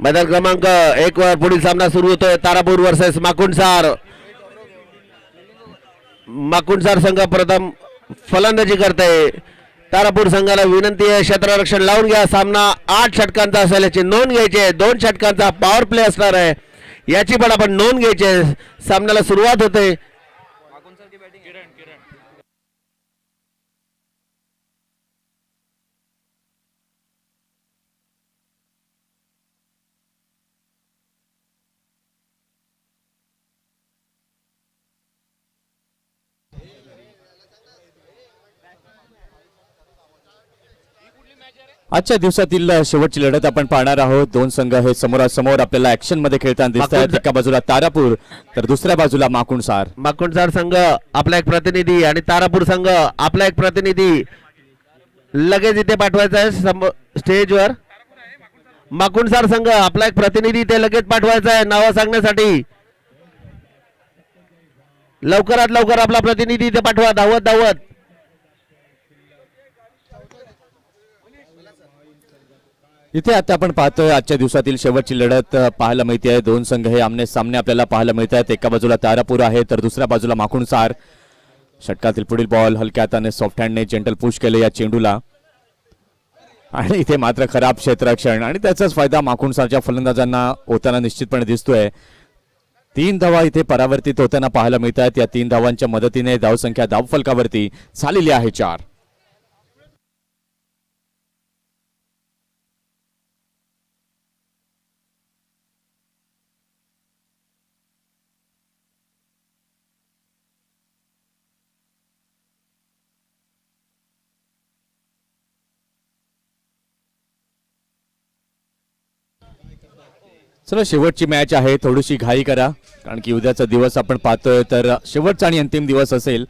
मैदान क्रमांक 1 वर पुढील सामना सुरू होतोय. तारापूर वर्सेस माकुंडसार. माकुंडसार संघ प्रथम फलंदाजी करते. तारापूर संघाला विनंती आहे क्षेत्ररक्षण लावून घ्या. सामना 8 षटकांचा असेल याची नोंद घ्यायची आहे. 2 षटकांचा पॉवर प्ले असणार आहे याची पण आपण नोंद घ्यायची आहे. सामन्याला सुरुवात होते. आजच्या दिवसातील शेवटची लढत आपण पाहणार आहोत. दोन संघ हे समोरासमोर आपल्याला ऍक्शन मध्ये खेळताना दिसत आहेत. एका बाजूला तारापूर तर दुसऱ्या बाजूला माकुंडसार. माकुंडसार संघ आपला एक प्रतिनिधी आणि तारापूर संघ आपला एक प्रतिनिधी लगेच इथे पाठवायचा आहे स्टेजवर. माकुंडसार संघ आपला एक प्रतिनिधी इथे लगेच पाठवायचा आहे नाव सांगण्यासाठी. लवकरात लवकर आपला प्रतिनिधी इथे पाठवा धावत धावत. इथे आता आपण पाहतोय आजच्या दिवसातील शेवटची लढत पाहायला मिळते आहे. दोन संघ हे आमने सामने आपल्याला पाहायला मिळत आहेत. एका बाजूला तारापूर आहे तर दुसऱ्या बाजूला माकुंडसार. षटकातील पुढील बॉल हलक्या हाताने सॉफ्ट हँडने जेंटल पुश केले या चेंडूला आणि इथे मात्र खराब क्षेत्ररक्षण आणि त्याचाच फायदा माकुंडसारच्या फलंदाजांना होताना निश्चितपणे दिसतोय. 3 धावा इथे परावर्तित होताना पाहायला मिळत आहेत. या 3 धावांच्या मदतीने धावसंख्या धावफलकावरती झालेली आहे 4. चला शेवटची मॅच आहे. थोडीशी घाई करा कारण की उद्याचा दिवस आपण पाहतोय तर शेवटचा आणि अंतिम दिवस असेल.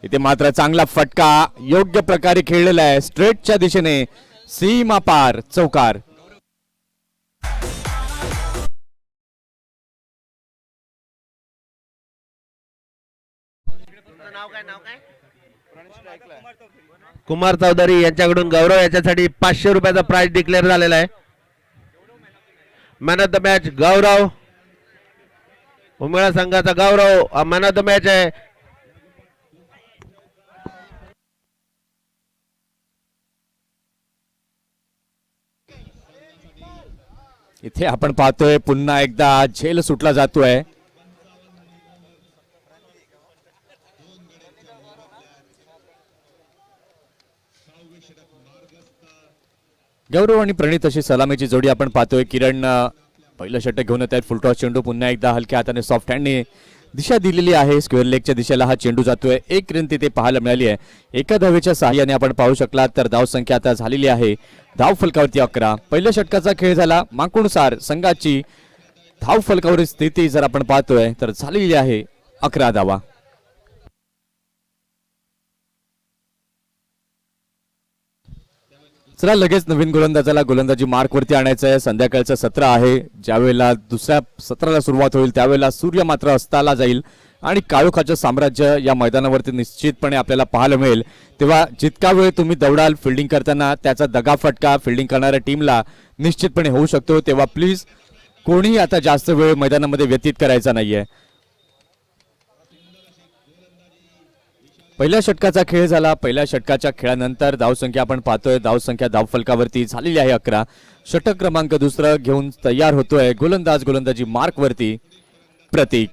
इथे मात्र चांगला फटका योग्य प्रकारे खेळलेला आहे. स्ट्रेटच्या दिशेने सीमा पार चौकार. कुमार चौधरी यांच्याकडून गौरव याच्यासाठी 500 रुपयाचा प्राइज डिक्लेअर झालेला आहे. मॅन ऑफ द मॅच गौरव. उमेळा संघाचा गौरव मॅन ऑफ द मॅच आहे. इथे आपण पाहतोय पुन्हा एकदा झेल सुटला जातोय. गौरव आणि प्रणित अशी सलामीची जोडी आपण पाहतोय. किरण पहिलं षटक घेऊन येत आहेत. फुलटॉस चेंडू पुन्हा एकदा हलक्या हाताने सॉफ्ट हँडने दिशा दिलेली आहे. स्क्वेअर लेगच्या दिशेला हा चेंडू जातोय. 1 रन तिथे पाहायला मिळाली आहे. एका धावेच्या सहाय्याने आपण पाहू शकला तर धाव संख्या आता झालेली आहे धाव फलकावरती 11. पहिल्या षटकाचा खेळ झाला. माकुंडसार संघाची धाव फलकावरील स्थिती जर आपण पाहतोय तर झालेली आहे 11 धावा. चला लगेच नवीन गोलंदाजाला गोलंदाजी मार्क वरती आणायचं आहे. संध्याकाळचं सत्र आहे. ज्यावेळेला दुसऱ्या सत्राला सुरुवात होईल त्यावेळेला सूर्य मात्र अस्ताला जाईल आणि काळोखाचं साम्राज्य या मैदानावरती निश्चितपणे आपल्याला पाहायला मिळेल. तेव्हा जितका वेळ तुम्ही दौडाल फिल्डिंग करताना त्याचा दगाफटका फिल्डिंग करणाऱ्या टीमला निश्चितपणे होऊ शकतो. तेव्हा प्लीज कोणीही आता जास्त वेळ मैदानामध्ये व्यतीत करायचा नाहीये. पहिल्या षटकाचा खेळ झाला. पहिल्या षटकाच्या खेळानंतर धावसंख्या आपण पाहतोय धावसंख्या धावफलकावरती झालेली आहे 11. षटक क्रमांक दुसरं घेऊन तयार होतोय गोलंदाज गोलंदाजी मार्क वरती प्रतीक.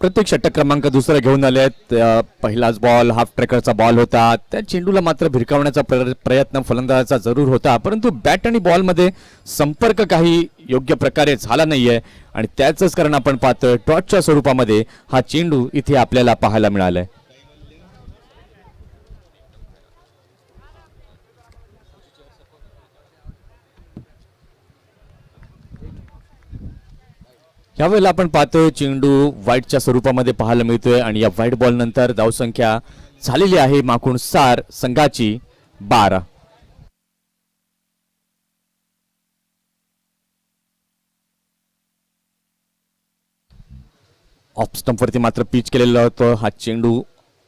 प्रत्येक षटक क्रमांक दुसरं घेऊन आले आहेत. पहिलाच बॉल हाफ ट्रॅकरचा बॉल होता. त्या चेंडूला मात्र भिरकावण्याचा प्रयत्न फलंदाजाचा जरूर होता परंतु बॅट आणि बॉल मध्ये संपर्क काही योग्य प्रकारे झाला नाहीये आणि त्याचंच कारण आपण पाहतोय टॉसच्या स्वरूपामध्ये हा चेंडू इथे आपल्याला पाहायला मिळालाय. यावेळेला आपण पाहतोय चेंडू व्हाईटच्या स्वरूपामध्ये पाहायला मिळतोय आणि या व्हाईट बॉल नंतर धावसंख्या झालेली आहे माकुणसार संघाची 12. ऑफ स्टंप वरती मात्र पिच केलेलं होतं. हा चेंडू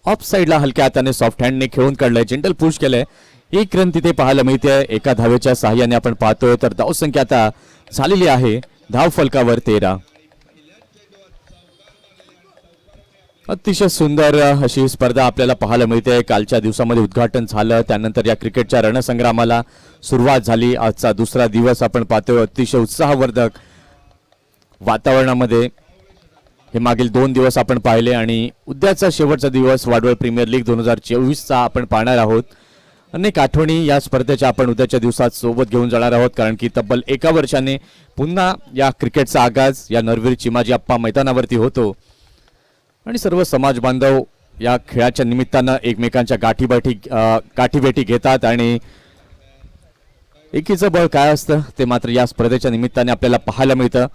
ऑफ साइडला हलक्या हाताने सॉफ्ट हँडने खेळून काढलाय, जेंटल पुश केलंय. 1 रन तिथे पाहायला मिळते एका धावेच्या सहाय्याने आपण पाहतोय. तर धावसंख्या आता झालेली आहे धाव फलकावर 13. अतिशय सुंदर अशी स्पर्धा आपल्याला पाहायला मिळते. कालच्या दिवसामध्ये उद्घाटन झालं, त्यानंतर या क्रिकेटच्या रणसंग्रामाला सुरुवात झाली. आजचा दुसरा दिवस आपण पाहतोय अतिशय उत्साहवर्धक वातावरणामध्ये. हे मागील 2 दिवस आपण पाहिले आणि उद्याचा शेवटचा दिवस वाडवळ प्रीमियर लीग 2024चा आपण पाहणार आहोत. अनेक आठवणी या स्पर्धेच्या आपण उद्याच्या दिवसात सोबत घेऊन जाणार आहोत, कारण की तब्बल 1 वर्षाने पुन्हा या क्रिकेटचा आगाज या नरवीर चिमाजी आप्पा मैदानावरती होतो आणि सर्व समाज बांधव या खेळाच्या निमित्तानं एकमेकांच्या गाठीभेटी घेतात आणि एकीचं बळ काय असतं ते मात्र या स्पर्धेच्या निमित्ताने आपल्याला पाहायला मिळतं.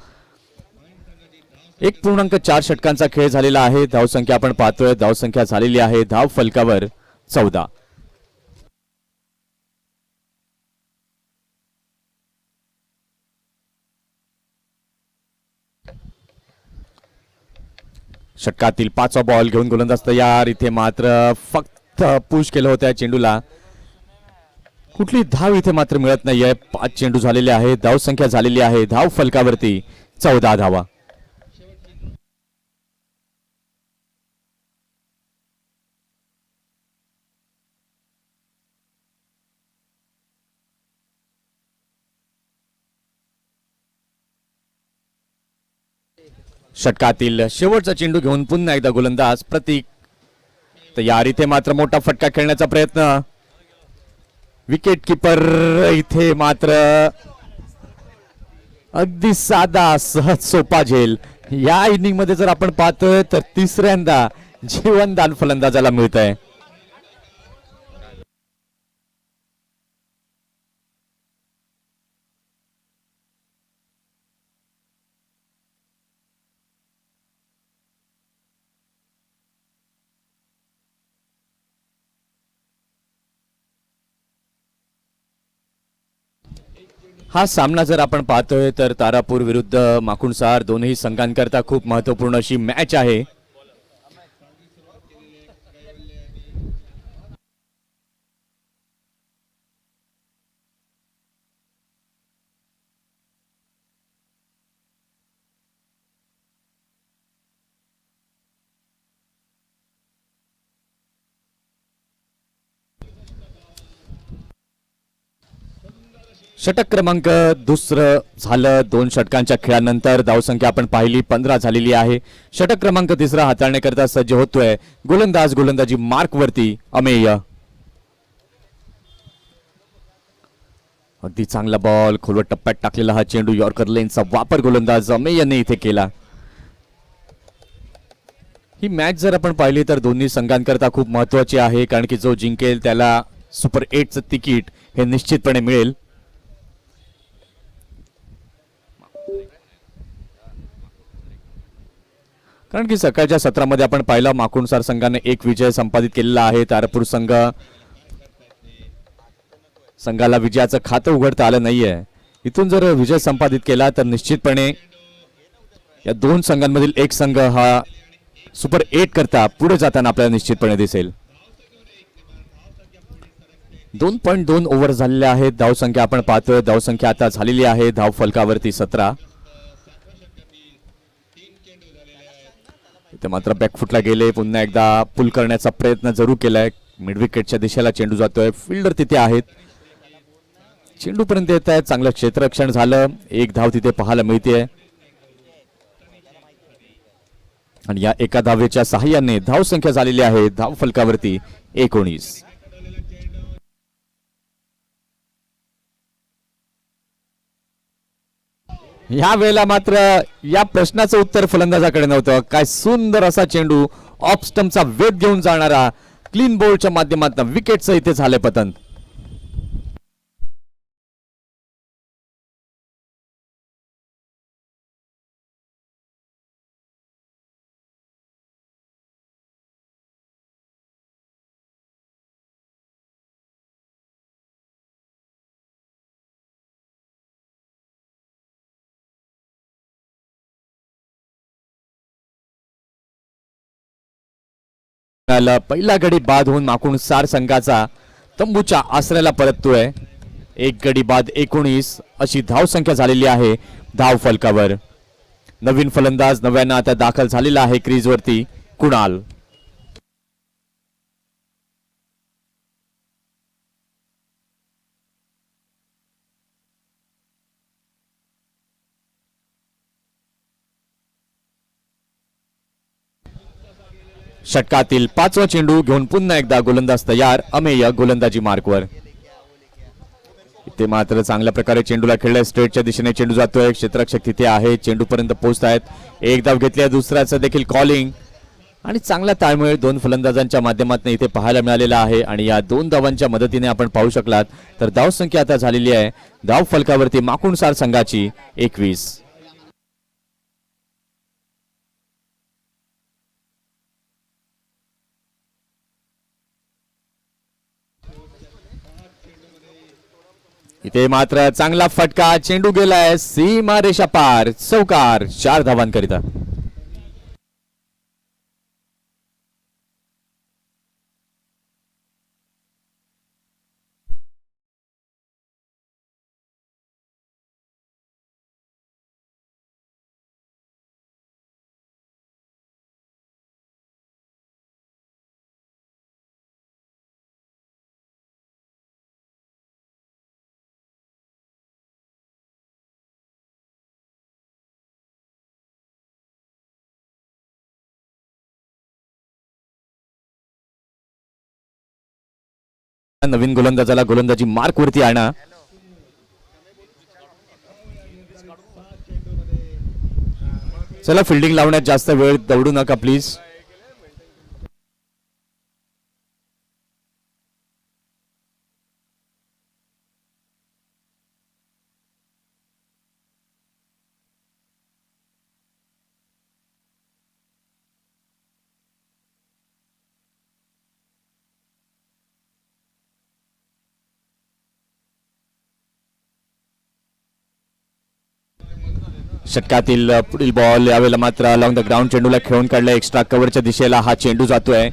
1.4 षटकांचा खेळ झालेला आहे. धावसंख्या आपण पाहतोय, धावसंख्या झालेली आहे धाव फलकावर 14. षटकातील 5वा बॉल घेऊन गोलंदाज तयार. इथे मात्र फक्त पुश केलं होतं चेंडूला, कुठली धाव इथे मात्र मिळत नाहीये. 5 चेंडू झालेले आहे, धावसंख्या झालेली आहे धाव फलकावरती 14 धावा. षटकातील शेवटचा चेंडू घेऊन पुन्हा एकदा गोलंदाज प्रतीक तयार. इथे मात्र मोठा फटका खेळण्याचा प्रयत्न, विकेट किपर इथे मात्र अगदी साधा सहज सोपा झेल. या इनिंग मध्ये जर आपण पाहतोय तर तिसऱ्यांदा जीवनदान फलंदाजाला मिळत आहे. हा सामना जर आपण पाहतोय तर तारापूर विरुद्ध माकुणसार दोन्ही संघांकरता खूप महत्त्वपूर्ण अशी मॅच आहे. षटक क्रमांक दुसरं झालं 2 षटकांच्या खेळानंतर. धावसंख्या आपण पाहिली 15 झालेली आहे. षटक क्रमांक तिसरा हाताळण्याकरता सज्ज होतोय गोलंदाज. गोलंदाजी मार्क वरती अमेय. अगदी चांगला बॉल खोलवर टप्प्यात टाकलेला हा चेंडू, यॉर्कर लेनचा वापर गोलंदाज अमेयने इथे केला. ही मॅच जर आपण पाहिली तर दोन्ही संघांकरता खूप महत्वाची आहे, कारण की जो जिंकेल त्याला सुपर 8चं तिकीट हे निश्चितपणे मिळेल. कारण की सकाळच्या सत्रामध्ये आपण पाहिलं माकुणसार संघाने 1 विजय संपादित केलेला आहे. तारापूर संघाला विजयाचं खातं उघडता आलं नाहीये. इथून जर विजय संपादित केला तर निश्चितपणे या 2 संघांमधील एक संघ हा सुपर 8 करता पुढे जाताना आपल्याला निश्चितपणे दिसेल. 2.2 ओव्हर झालेले आहेत. धावसंख्या आपण पाहतोय, धावसंख्या आता झालेली आहे धाव फलकावरती 17. इथे मात्र बॅकफुटला गेले, पुन्हा एकदा पुल करण्याचा प्रयत्न जरूर केलाय. मिड विकेटच्या दिशेला चेंडू जातोय, फिल्डर तिथे आहेत, चेंडू पर्यंत येत आहेत. चांगलं क्षेत्ररक्षण झालं, 1 धाव तिथे पाहायला मिळते आणि या एका धावेच्या सहाय्याने धावसंख्या झालेली आहे धाव फलकावरती 19. या वेळेला मात्र या प्रश्नाचं उत्तर फलंदाजाकडे नव्हतं. काय सुंदर असा चेंडू ऑफ स्टंपचा वेध घेऊन जाणारा क्लीन बोल्डच्या माध्यमातून विकेटचं इथे झाले पतन. पहिला गडी बाद होऊन माकुणसार संघाचा तंबूच्या आसऱ्याला परततोय. एक गडी बाद 19 अशी धावसंख्या झालेली आहे धाव फलकावर. नवीन फलंदाज नव्यानं आता दाखल झालेला आहे क्रीजवरती कुणाल. षटकातील 5वा चेंडू घेऊन पुन्हा एकदा गोलंदाज तयार. अमेय गोलंदाजी मार्कवर. इथे मात्र चांगल्या प्रकारे चेंडूला खेळलाय. स्ट्रेटच्या दिशेने चेंडू जातोय. क्षेत्ररक्षक तिथे आहे. चेंडू पर्यंत पोहोचतायत. एक धाव घेतली. दुसऱ्याचं देखील कॉलिंग आणि चांगला ताळमेळ दोन फलंदाजांच्या माध्यमातून इथे पाहायला मिळालेला आहे. आणि या दोन धावांच्या मदतीने आपण पाहू शकलात तर धाव संख्या आता झालेली आहे धाव फलकावरती माकुणसार संघाची 21. इथे मात्र चांगला फटका. चेंडू गेलाय सीमा रेषा पार. चौकार. 4 धावांकरिता. नवीन गोलंदाजाला गोलंदाजी मार्क वरती आणा. चला फिल्डिंग लावण्यात जास्त वेळ दौडू नका प्लीज. षटकातील पुढील बॉल यावेळेला मात्र अलॉंग द ग्राउंड चेंडूला खेळून काढला. एक्स्ट्रा कव्हरच्या दिशेला हा चेंडू जातोय.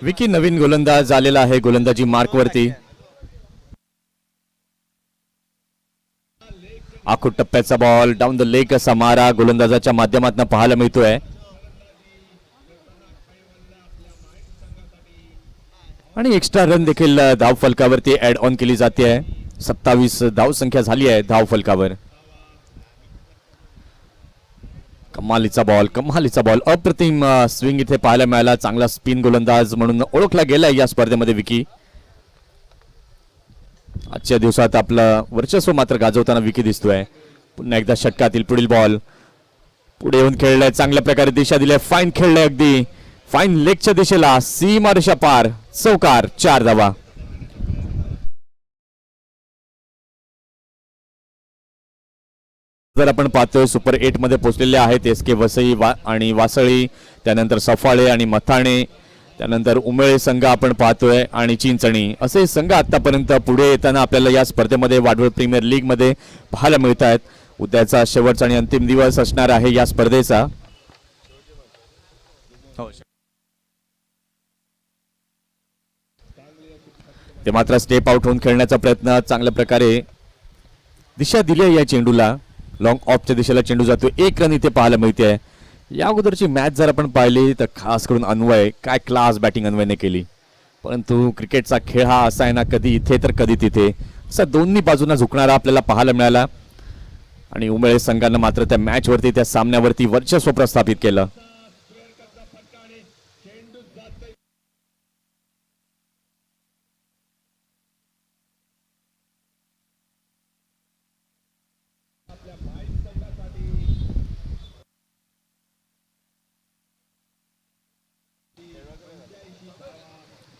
विकी नवीन गोलंदाज आलेला आहे गोलंदाजी मार्क वरती. आखूड टप्प्याचा बॉल डाऊन द लेग असा मारा गोलंदाजाच्या माध्यमातून पाहायला मिळतोय. आणि एक्स्ट्रा रन देखील धाव फलकावरती ऍड ऑन केली जाते. 27 धाव संख्या झाली आहे धाव फलकावर. कमालीचा बॉल अप्रतिम स्विंग इथे पाहायला मिळाला. चांगला स्पिन गोलंदाज म्हणून ओळखला गेलाय या स्पर्धेमध्ये विकी. आजच्या दिवसात आपलं वर्चस्व मात्र गाजवताना विकी दिसतोय. पुन्हा एकदा षटकातील पुढील बॉल पुढे येऊन खेळलाय. चांगल्या प्रकारे दिशा दिली. फाईन खेळलाय अगदी फाईन लेगच्या दिशेला सीमा रेषा पार. चौकार. 4 धावा. जर आपण पाहतोय सुपर 8 मध्ये पोहोचलेले आहेत एस के वसई आणि वासळी, त्यानंतर सफाळे आणि मथाणे, त्यानंतर उमेळे संघ आपण पाहतोय आणि चिंचणी असे संघ आतापर्यंत पुढे येताना आपल्याला या स्पर्धेमध्ये वाडवळ प्रीमियर लीग मध्ये पाहायला मिळत आहेत. उद्याचा शेवटचा आणि अंतिम दिवस असणार आहे या स्पर्धेचा. ते मात्र स्टेप आउट होऊन खेळण्याचा प्रयत्न चांगल्या प्रकारे दिशा दिली आहे या चेंडूला. लॉंग ऑफच्या दिशेला चेंडू जातो. 1 रन इथे पाहायला मिळते. या अगोदरची मॅच जर आपण पाहिली तर खास करून अन्वय काय क्लास बॅटिंग अन्वयने केली. परंतु क्रिकेटचा खेळ हा असा आहे ना, कधी इथे तर कधी तिथे, असा दोन्ही बाजूंना झुकणारा आपल्याला पाहायला मिळाला. आणि उमेळे संघानं मात्र त्या मॅच वरती त्या सामन्यावरती वर्चस्व प्रस्थापित केलं.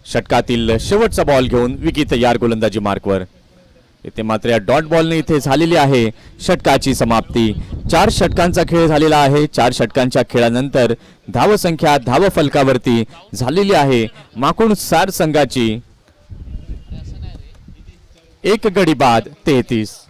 षटकातील शेवटचा बॉल घेऊन विकी तयार गोलंदाजी मार्कवर. इथे मात्र या डॉट बॉलने इथे झालेली आहे षटकाची समाप्ती. 4 षटकांचा खेळ झालेला आहे. 4 षटकांच्या खेळानंतर धावसंख्या धावफलकावरती झालेली आहे माकुणसार संघाची 1 गडी बाद 33.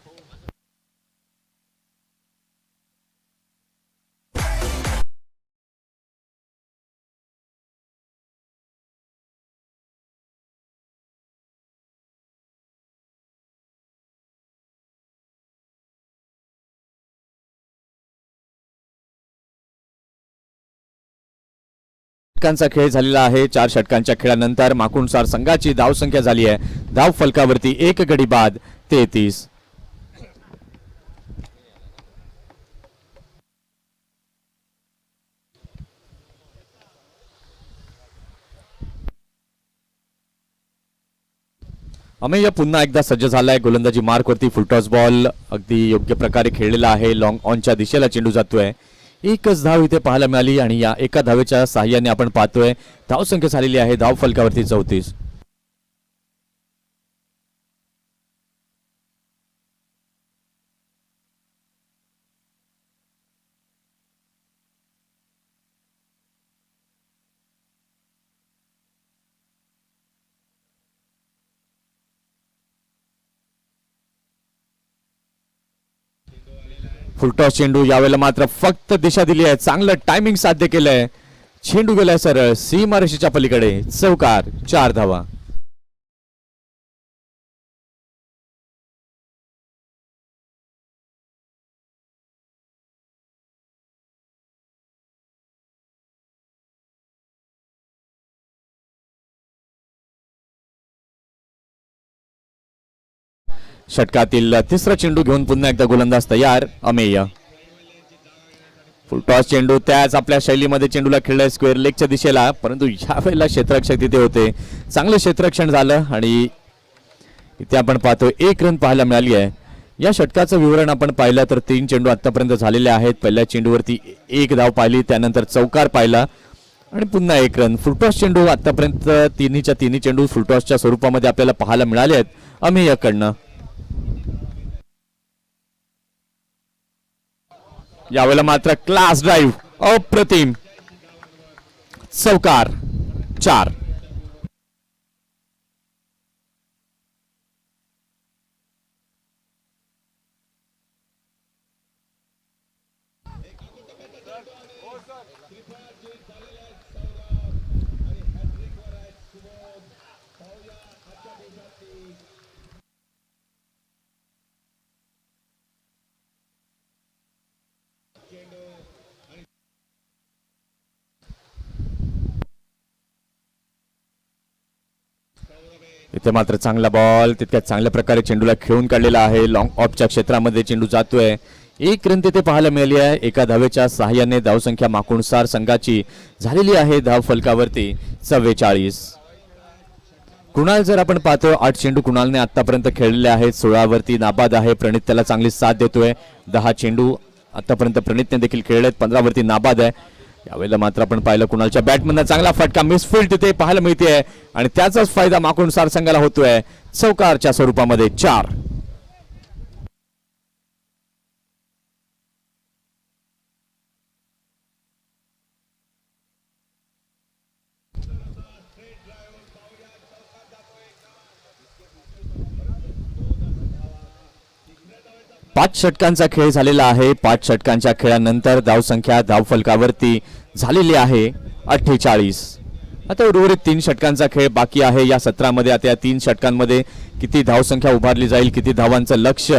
षटकांचा खेळ झालेला आहे. 4 षटकांच्या खेळानंतर माकुणसार संघाची धावसंख्या झाली आहे धाव फलकावरती 1 गडी बाद 33. अमेय पुन्हा एकदा सज्ज झालाय. गोलंदाजी मार्क वरती फुलटॉस बॉल अगदी योग्य प्रकारे खेळलेला आहे. लॉंग ऑनच्या दिशेला चेंडू जातोय. एकच धाव इथे पाहायला मिळाली आणि या एका धावेच्या साहाय्याने आपण पाहतोय धावसंख्या झालेली आहे धाव फलकावरती 34. फुलटॉस चेंडू यावेळेला मात्र फक्त दिशा दिली आहे. चांगलं टायमिंग साध्य केलंय. चेंडू गेलाय सरळ सीमारेषेच्या पलीकडे. चौकार 4 धावा. षटकातील तिसरा चेंडू घेऊन पुन्हा एकदा गोलंदाज तयार अमेय. फुलटॉस चेंडू त्याच आपल्या शैलीमध्ये चेंडूला खेळलाय स्क्वेअर लेगच्या दिशेला, परंतु यावेळेला क्षेत्ररक्षक तिथे होते. चांगलं क्षेत्ररक्षण झालं आणि इथे आपण पाहतो 1 रन पाहायला मिळाली आहे. या षटकाचं विवरण आपण पाहिलं तर 3 चेंडू आतापर्यंत झालेले आहेत. पहिल्या चेंडूवरती 1 धाव पाहिली, त्यानंतर चौकार पाहिला आणि पुन्हा 1 रन. फुलटॉस चेंडू आतापर्यंत तिन्ही चेंडू फुलटॉसच्या स्वरूपामध्ये आपल्याला पाहायला मिळाले आहेत अमेयकडनं. यावेळेला मात्र क्लास ड्राईव्ह अप्रतिम. चौकार 4. इथे मात्र चांगला बॉल तितक्या चांगल्या प्रकारे चेंडूला खेळून काढलेला आहे. लॉंग ऑफच्या क्षेत्रामध्ये चेंडू जातोय. 1 रन तिथे पाहायला मिळाली आहे. एका धावेच्या सहाय्याने धावसंख्या माकुणसार संघाची झालेली आहे धाव फलकावरती 44. कुणाल जर आपण पाहतो 8 चेंडू कुणालने आतापर्यंत खेळलेले आहेत. 16 वरती नाबाद आहे. प्रणित त्याला चांगली साथ देतोय. 10 चेंडू आतापर्यंत प्रणितने देखील खेळलेत. 15 वरती नाबाद आहे. यावेळेला मात्र आपण पाहिलं कुणालच्या बॅटमधनं चांगला फटका मिसफिल्ड तिथे पाहायला मिळते आणि त्याचाच फायदा माकुणसार संघाला होतोय. चौकारच्या स्वरूपामध्ये 4. पाच षटकांचा खेळ झालेला आहे. 5 षटकांच्या खेळानंतर धावसंख्या धावफलकावरती झालेली आहे 48. आता उर्वरित 3 षटकांचा खेळ बाकी आहे या सत्रामध्ये. आता या 3 षटकांमध्ये किती धावसंख्या उभारली जाईल, किती धावांचं लक्ष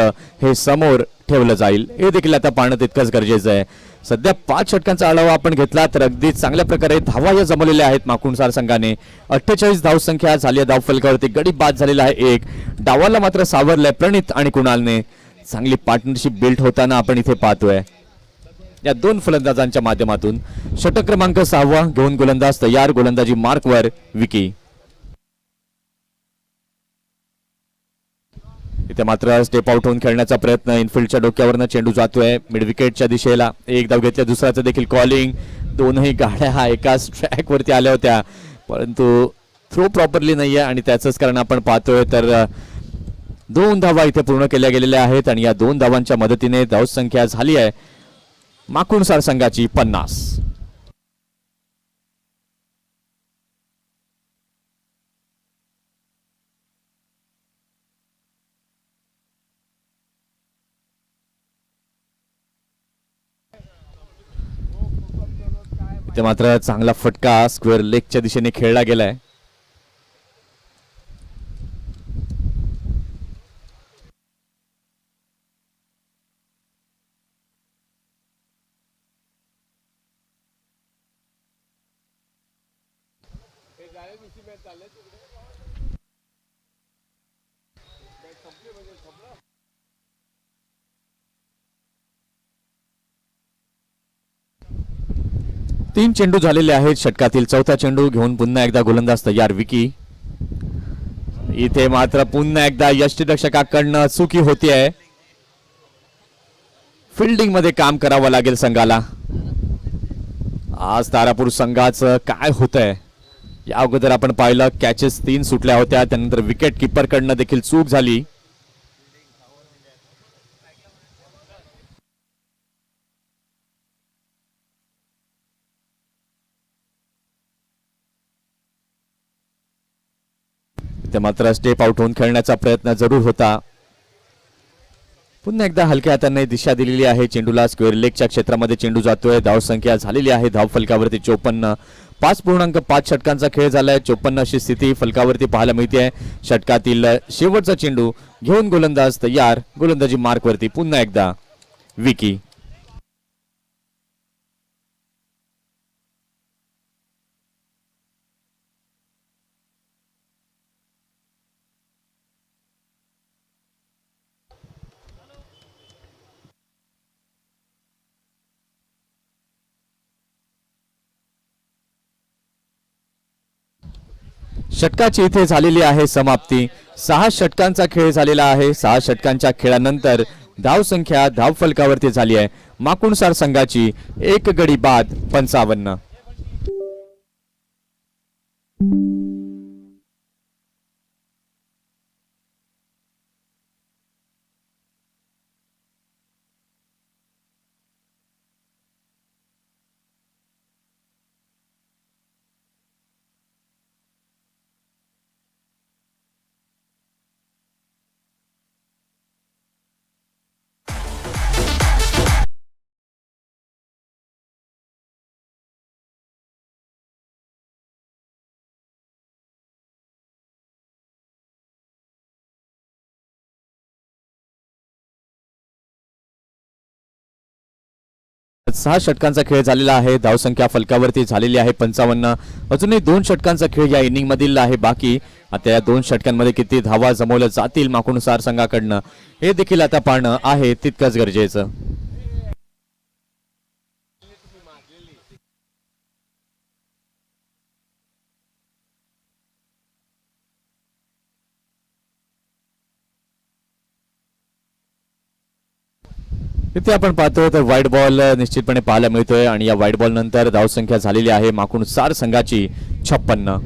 हे समोर ठेवलं जाईल हे देखील आता पाहणं तितकंच गरजेचं आहे. सध्या 5 षटकांचा आढावा आपण घेतला तर अगदी चांगल्या प्रकारे धावा या जमवलेल्या आहेत माकुणसार संघाने. 48 धावसंख्या झाली आहे धावफलकावरती. गडी बाद झालेला आहे 1. डावाला मात्र सावरलंय प्रणित आणि कुणालने. चांगली पार्टनरशिप बिल्ड होताना आपण इथे पाहतोय या 2 फलंदाजांच्या माध्यमातून. षटक क्रमांक 6 घेऊन गोलंदाज तयार. गोलंदाजी मार्कवर विकी. इथे मात्र स्टेप आउट होऊन खेळण्याचा प्रयत्न. इनफिल्डच्या डोक्यावरनं चेंडू जातोय मिड विकेटच्या दिशेला. 1 धाव घेतल्या, दुसऱ्याचं देखील कॉलिंग. दोनही गाड्या एकाच ट्रॅक वरती आल्या होत्या परंतु थ्रो प्रॉपरली नाहीये आणि त्याचंच कारण आपण पाहतोय तर 2 धावा इथे पूर्ण केल्या गेलेल्या आहेत आणि या 2 धावांच्या मदतीने धावसंख्या झाली आहे माकुणसार संघाची 50. इथे मात्र चांगला फटका स्क्वेअर लेगच्या दिशेने खेळला गेलाय. तीन चेंडू झालेले आहेत. षटकातील चौथा चेंडू घेऊन पुन्हा एकदा गोलंदाज तयार विकी. इथे मात्र पुन्हा एकदा यष्टीरक्षकाकडनं चुकी होतीये. फिल्डिंग मध्ये काम करावं लागेल संघाला. आज तारापूर संघाचं काय होतंय या अगोदर आपण पाहिलं कॅचेस 3 सुटल्या होत्या. त्यानंतर विकेट किपर कडनं देखील चूक झाली. ते मात्र स्टेप आउट होऊन खेळण्याचा प्रयत्न जरूर होता. पुन्हा एकदा हलक्या हाताने दिशा दिलेली आहे चेंडूला. स्क्वेअर लेगच्या क्षेत्रामध्ये चेंडू जातोय. धावसंख्या झालेली आहे धाव फलकावरती 54. 5.5 षटकांचा खेळ झालाय. 54 अशी स्थिती फलकावरती पाहायला मिळते. षटकातील शेवटचा चेंडू घेऊन गोलंदाज तयार. गोलंदाजी मार्कवरती पुन्हा एकदा विकी. षटकाची इथे झालेली आहे समाप्ती. 6 षटकांचा खेळ झालेला आहे. 6 षटकांच्या खेळानंतर धाव संख्या धाव फलकावरती झाली आहे माकुणसार संघाची 1 गडी बाद 55. सहा षटकांचा खेळ झालेला आहे. धावसंख्या फलकावरती झालेली आहे 55. अजूनही 2 षटकांचा खेळ या इनिंग मधील आहे बाकी. आता या 2 षटकांमध्ये किती धावा जमवल्या जातील माकुणसार संघाकडनं हे देखील आता पाहणं आहे तितकंच गरजेचं. इथे आपण पाहतो तर व्हाईट बॉल निश्चितपणे पाहायला मिळतोय आणि या व्हाईट बॉल नंतर धावसंख्या झालेली आहे माकुणसार संघाची 56.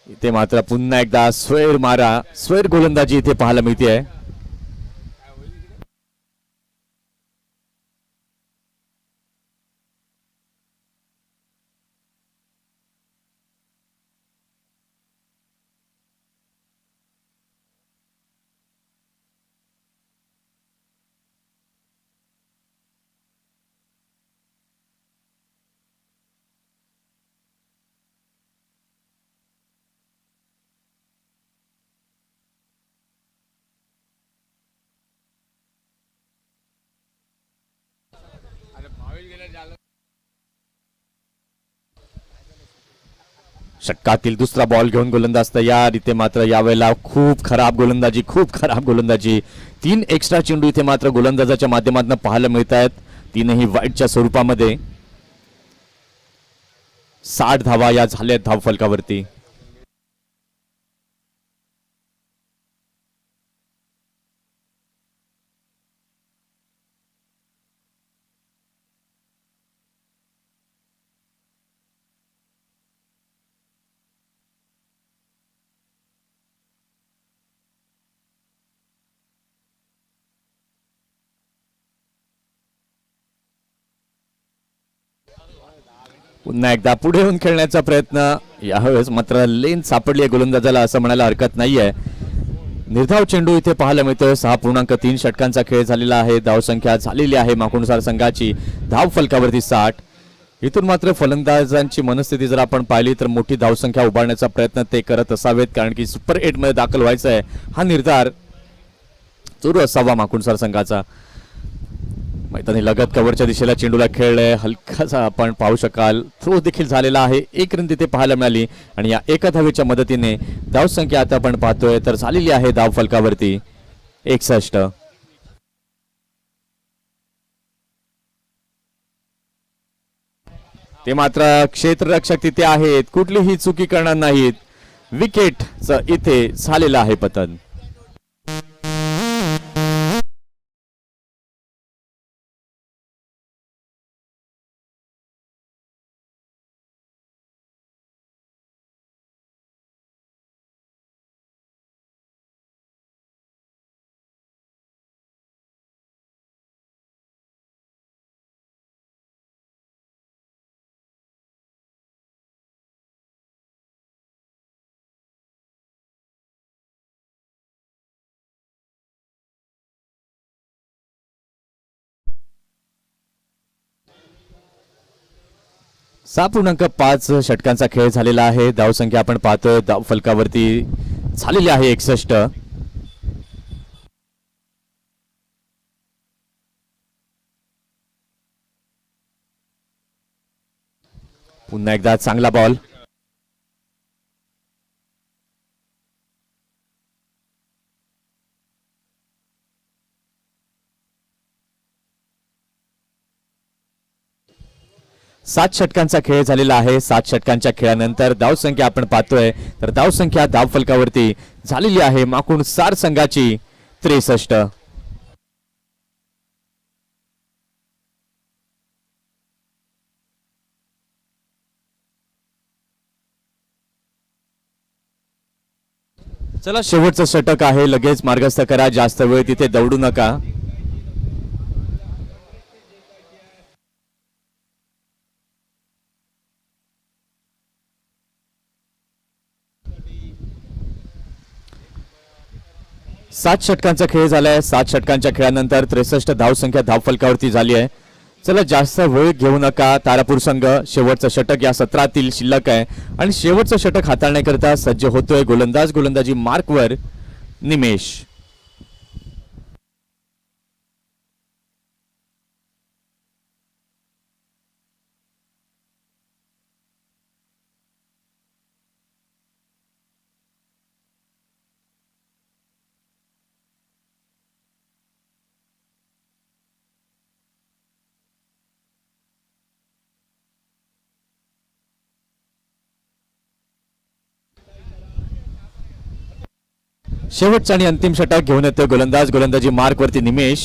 इथे मात्र पुन्हा एकदा स्वेर गोलंदाजी इथे पाहायला मिळते. षटकातील दुसरा बॉल घेऊन गोलंदाज तयार. इथे मात्र यावेळेला खूप खराब गोलंदाजी 3 एक्स्ट्रा चेंडू इथे मात्र गोलंदाजाच्या माध्यमातून पाहायला मिळत आहेत. तीनही वाईटच्या स्वरूपामध्ये. 60 धावा या झाल्यात धाव फलकावरती. पुन्हा एकदा पुढे येऊन खेळण्याचा प्रयत्न, यावेळेस मात्र लेन सापडली आहे गोलंदाजाला असं म्हणायला हरकत नाहीये. निर्धाव चेंडू इथे पाहायला मिळतोय. 6.3 षटकांचा खेळ झालेला आहे. धावसंख्या झालेली आहे माकुणसार संघाची धाव फलकावरती 60. इथून मात्र फलंदाजांची मनस्थिती जर आपण पाहिली तर मोठी धावसंख्या उभारण्याचा प्रयत्न ते करत असावेत, कारण की सुपर 8 मध्ये दाखल व्हायचं आहे हा निर्धार सुरू असावा माकुणसार संघाचा. मैदानी लगत कव्हरच्या दिशेला चेंडूला खेळलाय, हलकासा आपण पाहू शकाल थ्रो देखील झालेला आहे. एक रन तिथे पाहायला मिळाली आणि या एका धावेच्या मदतीने धावसंख्या आता आपण पाहतोय तर झालेली आहे धाव फलकावरती 61. ते मात्र क्षेत्ररक्षक तिथे आहेत, कुठलीही चुकी करणार नाहीत. विकेटचं इथे झालेलं आहे पतन. .5 षटकांचा खेळ झालेला आहे. धावसंख्या आपण पाहतोय धाव फलकावरती झालेली आहे 61. पुन्हा एकदा चांगला बॉल. सात षटकांचा खेळ झालेला आहे. 7 षटकांच्या खेळानंतर धावसंख्या आपण पाहतोय तर धावसंख्या धाव फलकावरती झालेली आहे माकुणसार संघाची 63. चला शेवटचं षटक आहे, लगेच मार्गस्थ करा, जास्त वेळ तिथे दौडू नका. सात षटकांचा खेळ झालाय. 7 षटकांच्या खेळानंतर 63 धावसंख्या धाव फलकावरती झाली आहे. चला जास्त वेळ घेऊ नका. तारापूर संघ शेवटचं षटक या सत्रातील शिल्लक आहे आणि शेवटचं षटक हाताळण्याकरिता सज्ज होतोय. गोलंदाजी मार्कवर निमेश. शेवटचं आणि अंतिम षटक घेऊन येतोय गोलंदाजी मार्कवरती निमेश.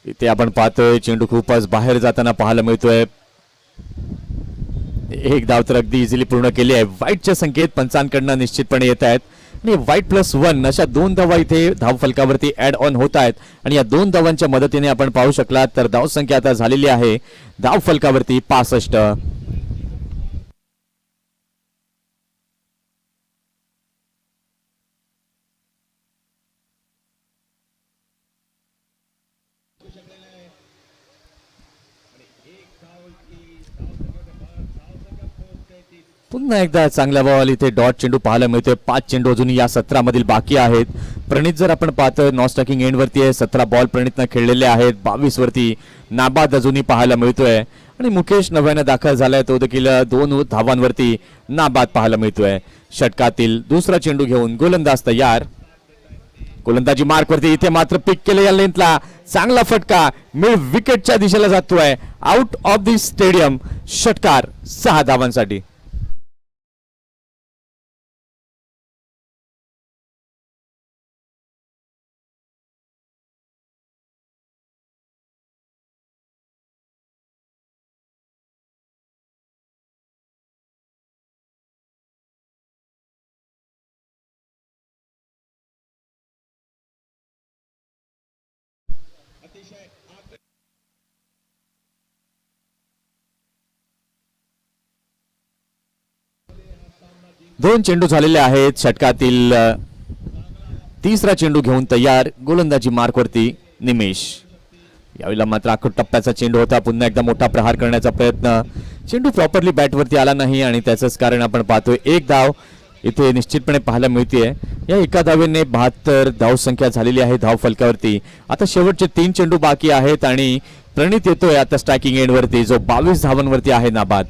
इथे आपण पाहतोय चेंडू खूपच बाहेर जाताना पाहायला मिळतोय. एक धाव तर अगदी इझिली पूर्ण केली आहे. वाईटचे संकेत पंचांकडनं निश्चितपणे येत आहेत आणि वाईट +1 अशा 2 धावा इथे धाव फलकावरती ऍड ऑन होत आहेत आणि या 2 धावांच्या मदतीने आपण पाहू शकलात तर धावसंख्या आता झालेली आहे धाव फलकावरती 65. पुन्हा एकदा चांगला बॉल. इथे डॉट चेंडू पाहायला मिळतोय. 5 चेंडू अजून या सत्रामधील बाकी आहेत. प्रणित जर आपण पाहतोय नॉन स्ट्रायकिंग एंड वरती आहे. 17 बॉल प्रणितनं खेळलेले आहेत. 22 वरती नाबाद अजूनही पाहायला मिळतोय आणि मुकेश नव्यानं दाखल झालाय, तो देखील 2 धावांवरती नाबाद पाहायला मिळतोय. षटकातील दुसरा चेंडू घेऊन गोलंदाज तयार. गोलंदाजी मार्कवरती इथे मात्र पिक केले या लेंथला. चांगला फटका मिड विकेटच्या दिशेला जातोय. Out of the stadium. षटकार 6 धावांसाठी. दोन चेंडू झालेले आहेत. षटकातील तिसरा चेंडू घेऊन तयार, गोलंदाजी मार्कवरती निमेश. यावेळेला मात्र आखूड टप्प्याचा चेंडू होता. पुन्हा एकदा मोठा प्रहार करण्याचा प्रयत्न, चेंडू प्रॉपरली बॅटवरती आला नाही आणि त्याचंच कारण आपण पाहतोय एक धाव इथे निश्चितपणे पाहायला मिळतेय. या एका धावेने 72 धाव संख्या झालेली आहे धाव फलकावरती. आता शेवटचे 3 चेंडू बाकी आहेत आणि प्रणित येतोय आता स्ट्रायकिंग एंड वरती, जो 22 धावांवरती आहे नाबाद.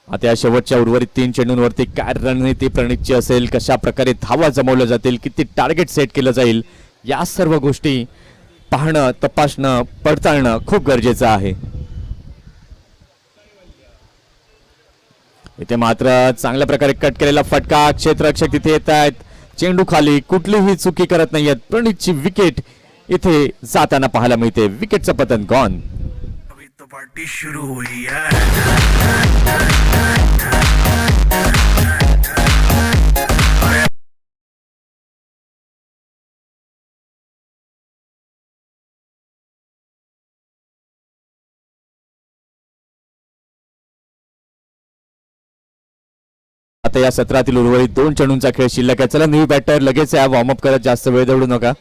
आता या शेवटच्या उर्वरित 3 चेंडूंवरती काय रणनीती प्रणितची असेल, कशा प्रकारे धावा जमवल्या जातील, किती टार्गेट सेट केलं जाईल, या सर्व गोष्टी पाहणं, तपासणं, पडताळणं खूप गरजेचं आहे. इथे मात्र चांगल्या प्रकारे कट केलेला फटका, क्षेत्ररक्षक तिथे येत आहेत, चेंडू खाली, कुठलीही चुकी करत नाहीयेत. प्रणितची विकेट इथे जाताना पाहायला मिळते. विकेटचं पतन गॉन. तो पार्टी शुरू हुई है. आता या सत्रातील उर्वरित 2 चेंडूंचा खेळ शिल्लक आहे. चला न्यू बॅटर लगेच या वॉर्मअप करत, जास्त वेळ दवडू नका.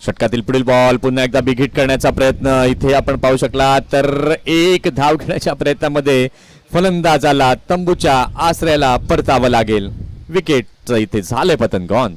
षटकातील पुढील बॉल, पुन्हा एकदा बिग हिट करण्याचा प्रयत्न. इथे आपण पाहू शकला तर एक धाव घेण्याच्या प्रयत्नामध्ये फलंदाजाला तंबूच्या आश्रयाला परतावं लागेल. विकेटचं इथे झालंय पतन गॉन.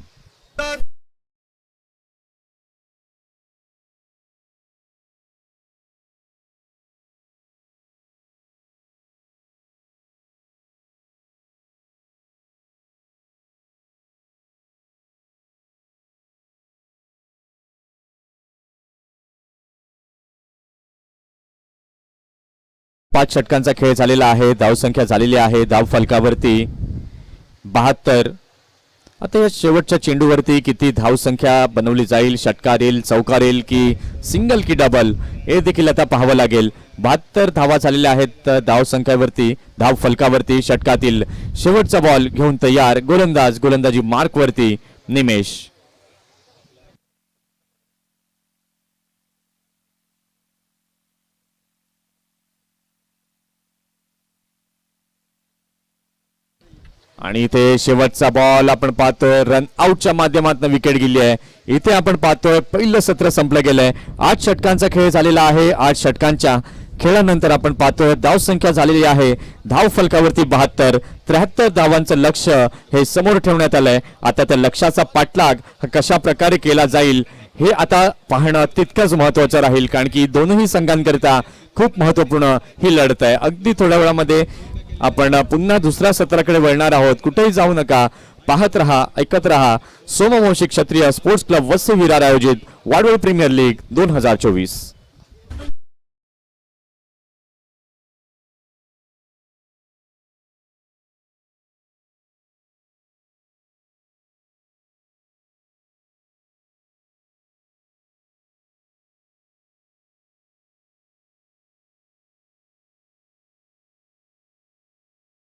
पाच षटकांचा खेळ झालेला आहे. धावसंख्या झालेली आहे धाव फलकावरती 72. आता या शेवटच्या चेंडूवरती किती धावसंख्या बनवली जाईल, षटकार येईल, चौकार येईल की सिंगल की डबल, हे देखील आता पाहावं लागेल. 72 धावा झालेल्या आहेत धावसंख्यावरती धाव फलकावरती. षटकातील शेवटचा बॉल घेऊन तयार, गोलंदाज गोलंदाजी मार्कवरती निमेश. आणि इथे शेवटचा बॉल आपण पाहतोय रन आउटच्या माध्यमातून विकेट गेली आहे. इथे आपण पाहतोय पहिलं सत्र संपलं गेलंय. 8 षटकांचा खेळ झालेला आहे. 8 षटकांच्या खेळानंतर आपण पाहतोय धाव संख्या झालेली आहे धाव फलकावरती 72. 73 धावांचं लक्ष हे समोर ठेवण्यात आलंय. आता त्या लक्ष्याचा पाठलाग कशा प्रकारे केला जाईल हे आता पाहणं तितकंच महत्वाचं राहील, कारण की दोनही संघांकरिता खूप महत्वपूर्ण ही लढत आहे. अगदी थोड्या वेळामध्ये आपण पुन्हा दुसऱ्या सत्राकडे वळणार आहोत. कुठेही जाऊ नका, पाहत रहा, ऐकत रहा. सोमवंशी क्षत्रिय स्पोर्ट्स क्लब वसई विरार आयोजित वाडवळ प्रीमियर लीग 2024.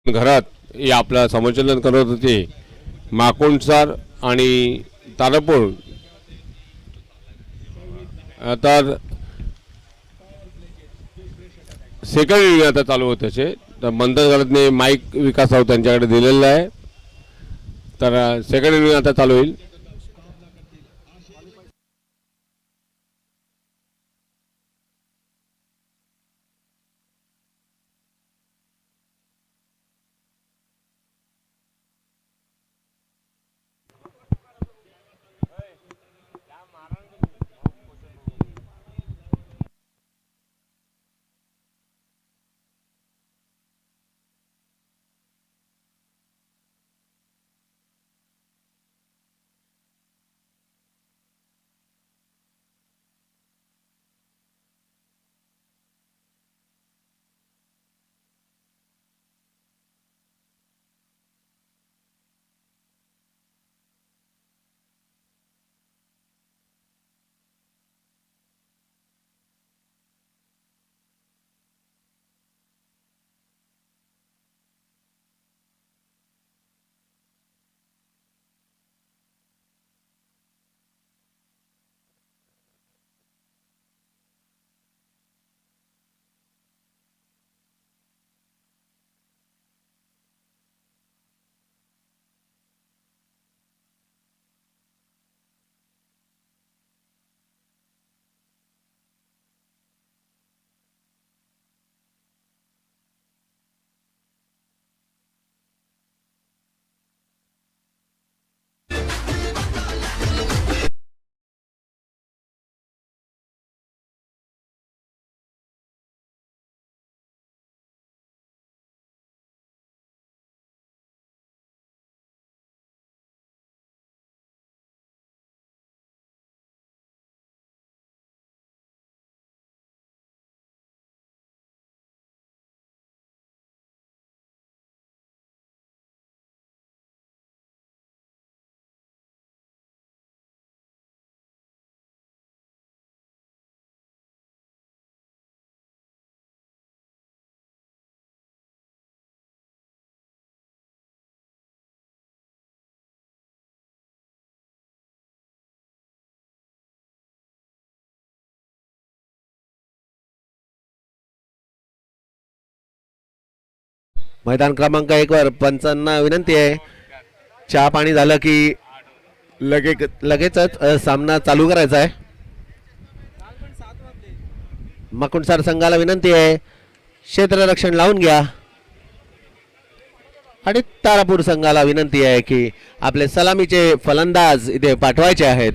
घरात हे आपलं समुचलन करत होते. माकुंडसार आणि तारापूर आता सेकंड इनिंग आता चालू होत त्याचे. तर मंथन घरातने माईक विकास राऊत त्यांच्याकडे दिलेला आहे. तर सेकंड इनिंग आता चालू होईल. मैदान क्रमांक 1 वर पंचांना विनंती आहे, चहा पाणी झालं की लगेचच सामना चालू करायचा आहे. माकुंडसार संघाला विनंती आहे, क्षेत्ररक्षण लावून घ्या. आणि तारापूर संघाला विनंती आहे की आपले सलामीचे फलंदाज इथे पाठवायचे आहेत.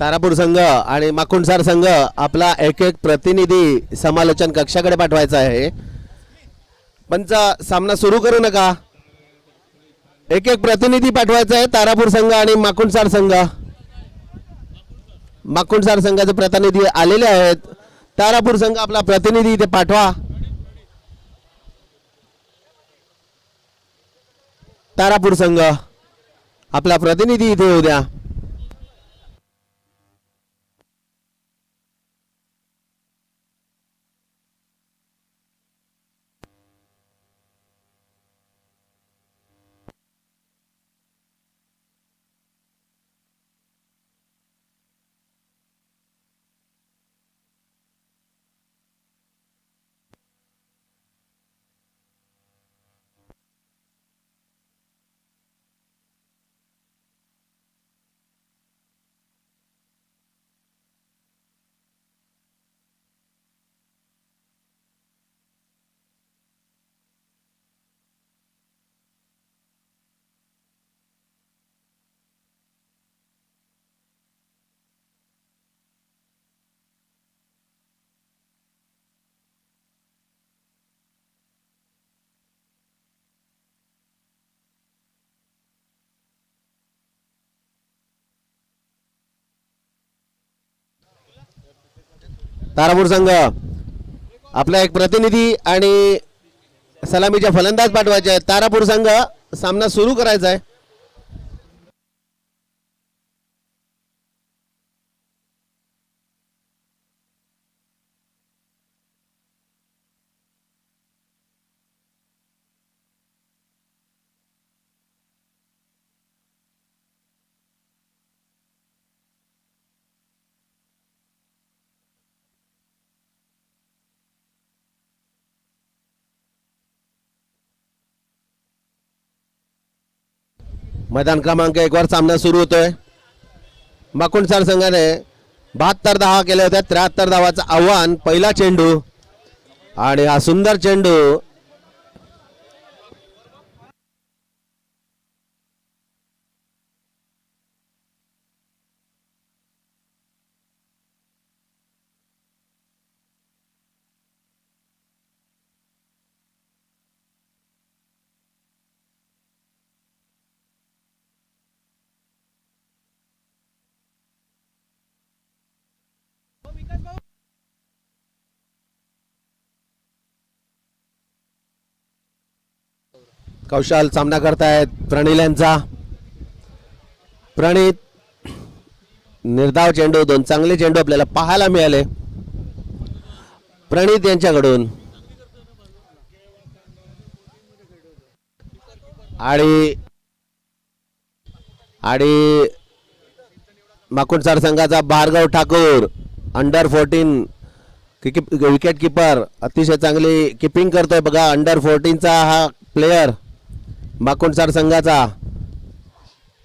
तारापूर संघ आणि माकुंडसार संघ आपला एक एक प्रतिनिधी समालोचन कक्षाकडे पाठवायचा आहे. पंच सामना सुरू करू नका, एक एक प्रतिनिधी पाठवायचा आहे. तारापूर संघ आणि माकुंडसार संघ, माकुंडसार संघाचे प्रतिनिधी आलेले आहेत. तारापूर संघ आपला प्रतिनिधी इथे पाठवा. तारापूर संघ आपला प्रतिनिधी इथे येऊ द्या. तारापूर संघ आपला एक प्रतिनिधी आणि सलामीचे फलंदाज पाठवायचे आहेत. तारापूर संघ सामना सुरू करायचा आहे. मैदान क्रमांक 1 वर सामना सुरू होतोय. माकुंडसार संघाने 72 धावा केल्या होत्या. 73 धावाचं आव्हान. पहिला चेंडू आणि हा सुंदर चेंडू कौशल सामना करतायत प्रणील यांचा. प्रणित निर्धाव चेंडू, दोन चांगले चेंडू आपल्याला पाहायला मिळाले प्रणित यांच्याकडून. आणि माकुंडसार संघाचा Bhargav Thakur under 14 wicket keeper, अतिशय चांगली किपिंग करतोय बघा. अंडर 14चा हा प्लेयर माकुंडसार संघाचा.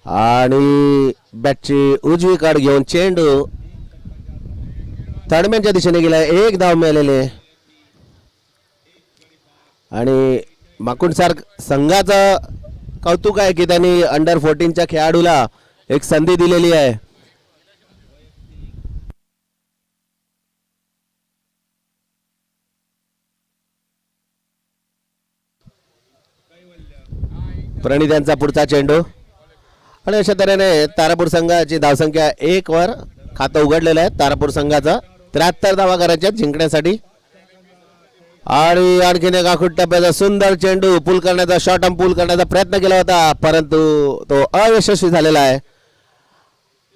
आणि बॅटची उजवी कड घेऊन चेंडू तडम्यांच्या दिशेने गेला. एक धाव मिळालेले. आणि माकुंडसार संघाचं कौतुक आहे की त्यांनी अंडर 14च्या खेळाडूला एक संधी दिलेली आहे. प्रणित यांचा पुढचा चेंडू आणि अशा तऱ्हेने तारापूर संघाची धावसंख्या 1 वर खातं उघडलेलं आहे तारापूर संघाचा 73 धावा करायच्या जिंकण्यासाठी. आणि आणखीन एक आखूड टप्प्याचा सुंदर चेंडू पूल करण्याचा शॉर्ट आर्म पूल करण्याचा प्रयत्न केला होता परंतु तो अयशस्वी झालेला आहे.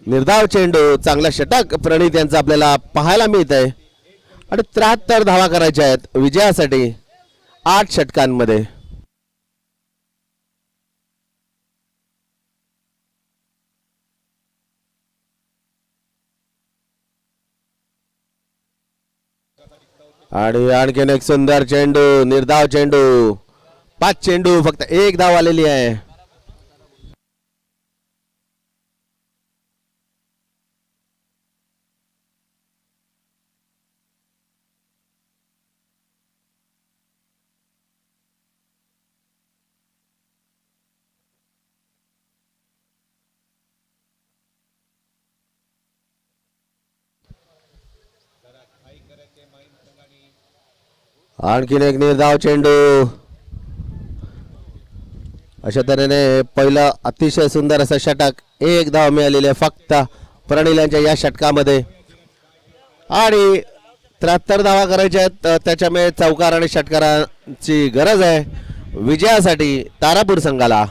निर्धाव चेंडू चांगला षटक प्रणित यांचा आपल्याला पाहायला मिळत आहे आणि 73 धावा करायच्या आहेत विजयासाठी 8 षटकांमध्ये. आणि आणखीन एक सुंदर चेंडू निर्धाव चेंडू 5 चेंडू फक्त 1 धाव आलेली आहे. आणखीन एक निर्धाव चेंडू. अशा तऱ्हेने पहिलं अतिशय सुंदर असं षटक 1 धाव मिळालेली आहे फक्त प्रणित यांच्या या षटकामध्ये आणि 73 धावा करायच्या आहेत. त्याच्यामुळे चौकार आणि षटकारांची गरज आहे विजयासाठी तारापूर संघाला.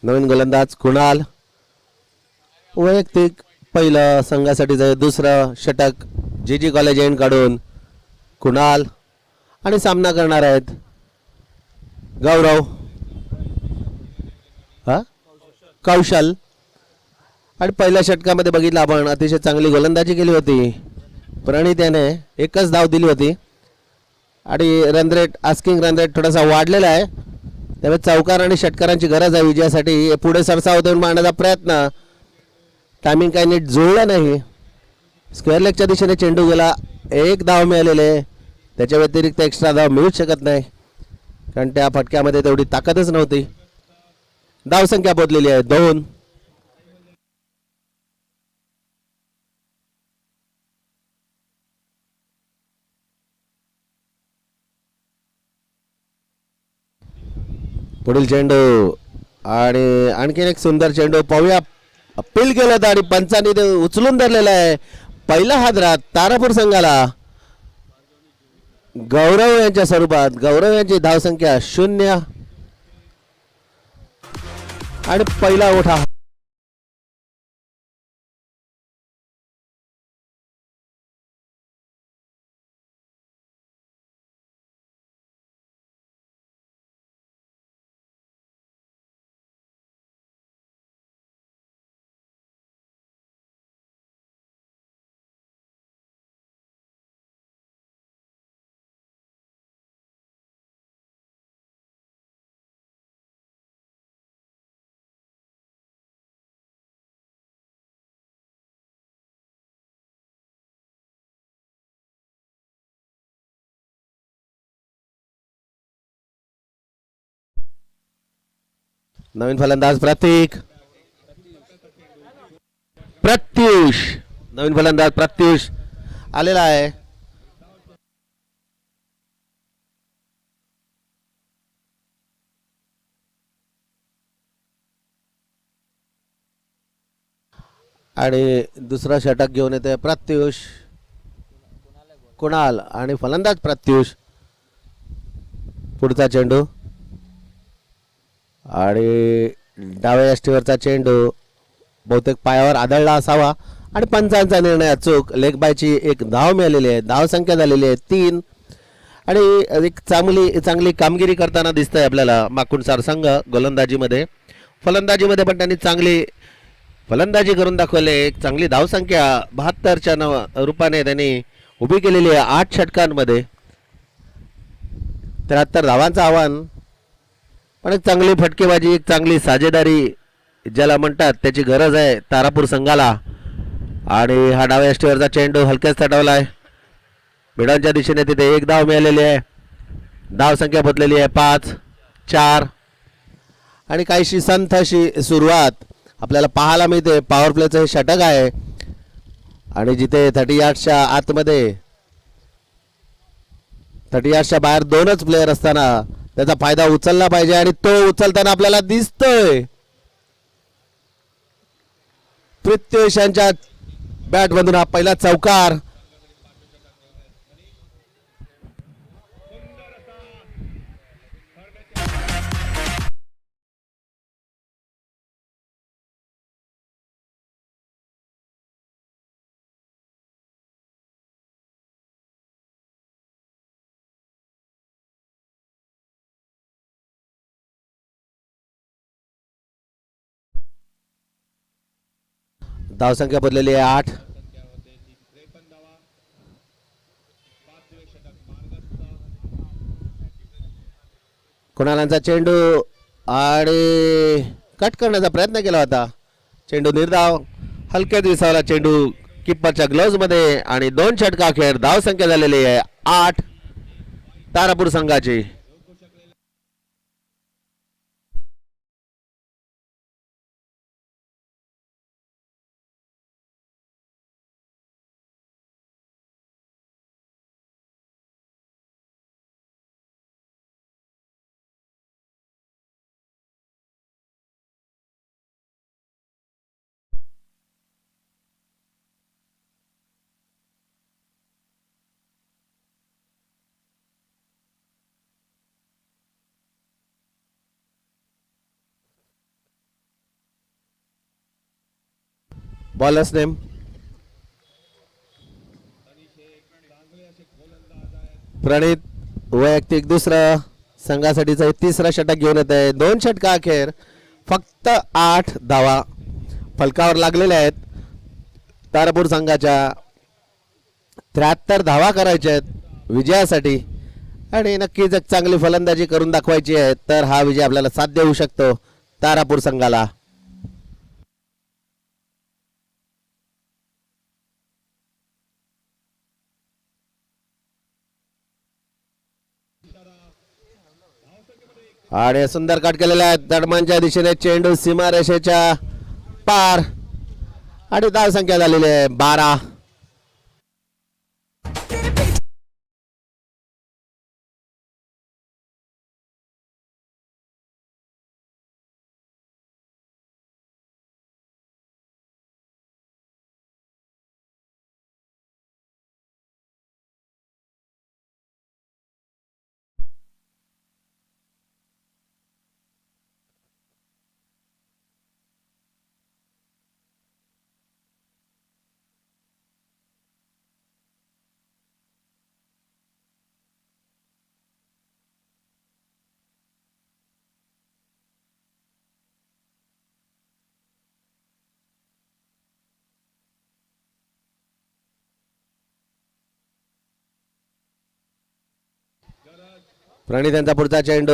नवीन गोलंदाज कुणाल वैयक्तिक पहिलं संघासाठी दुसरं षटक जी कॉलेज एंड काढून कुणाल आणि सामना करणार आहेत गौरव कौशल. आणि पहिल्या षटकामध्ये बघितलं आपण अतिशय चांगली गोलंदाजी केली होती प्रणित याने 1च धाव दिली होती आणि run rate asking run rate थोडासा वाढलेला आहे त्यामुळे चौकार आणि षटकारांची गरज आहे विजयासाठी. पुढे सरसाव देऊन मारण्याचा प्रयत्न टायमिंग काही नीट जुळलं नाही. स्क्वेअर लेगच्या दिशेने चेंडू गेला 1 धाव मिळालेले त्याच्या व्यतिरिक्त एक्स्ट्रा धाव मिळूच शकत नाही कारण त्या फटक्यामध्ये तेवढी ताकदच नव्हती. धावसंख्या बदलेली आहे 2. पुढील चेंडू आणि आणखीन एक सुंदर चेंडू पाहूया. अपील केलं होतं आणि पंचांनी ते उचलून धरलेला आहे. पहिला हादरा तारापूर संघाला गौरव यांच्या स्वरूपात. गौरव यांची धावसंख्या 0 आणि पहिला ओठा. नवीन फलंदाज प्रत्युष नवीन फलंदाज प्रत्युष आलेला आहे. आणि दुसरा षटक घेऊन येते प्रत्युष कुणाल आणि फलंदाज प्रत्युष. पुढचा चेंडू आणि डाव्या यष्टीवरचा चेंडू बहुतेक पायावर आदळला असावा आणि पंचांचा निर्णय अचूक. लेग बायची 1 धाव मिळालेली आहे. धाव संख्या झालेली आहे 3 आणि एक चांगली कामगिरी करताना दिसतंय आपल्याला माकुणसार संघ गोलंदाजीमध्ये. फलंदाजीमध्ये पण त्यांनी चांगली फलंदाजी करून दाखवले. एक चांगली धावसंख्या 72च्या रूपाने त्यांनी उभी केलेली आहे 8 षटकांमध्ये. 73 धावांचं आव्हान, पण एक चांगली फटकेबाजी, एक चांगली साजेदारी ज्याला म्हणतात त्याची गरज आहे तारापूर संघाला. आणि हा डाव्या यष्टीवरचा चेंडू हलक्याच तटवला आहे. भिडांच्या दिशेने तिथे एक धाव मिळालेली आहे. धाव संख्या बदललेली आहे 5-4. आणि काहीशी संथ अशी सुरुवात आपल्याला पाहायला मिळते. पॉवर प्लेचं हे षटक आहे आणि जिथे 30 यार्डच्या आतमध्ये 30 यार्डच्या बाहेर 2च प्लेयर असताना त्याचा फायदा उचलला पाहिजे आणि तो उचलताना आपल्याला दिसतोय. पृथ्वीश यांच्या बॅटमधून हा पहिला चौकार. धावसंख्या बदललेली आहे 8. कुणालांचा चेंडू आणि कट करण्याचा प्रयत्न केला होता. चेंडू निर्धाव, हलक्यात विसावला चेंडू किप्परच्या ग्लोव्ज मध्ये आणि 2 षटका अखेर धावसंख्या झालेली आहे 8 तारापूर संघाची. बॉलर्स नेम प्रणित, वैयक्तिक दुसरं, संघासाठीचं 3रं षटक घेऊन येत आहे. 2 षटका अखेर फक्त 8 धावा फलकावर लागलेल्या आहेत. तारापूर संघाच्या 73 धावा करायच्या आहेत विजयासाठी आणि नक्कीच एक चांगली फलंदाजी करून दाखवायची आहे तर हा विजय आपल्याला साध्य होऊ शकतो तारापूर संघाला. आणि सुंदर कट केलेला आहे. दडमांच्या दिशेने चेंडू सीमारेषेच्या पार आणि धाव संख्या झालेली आहे 12. प्रणित यांचा पुढचा चेंडू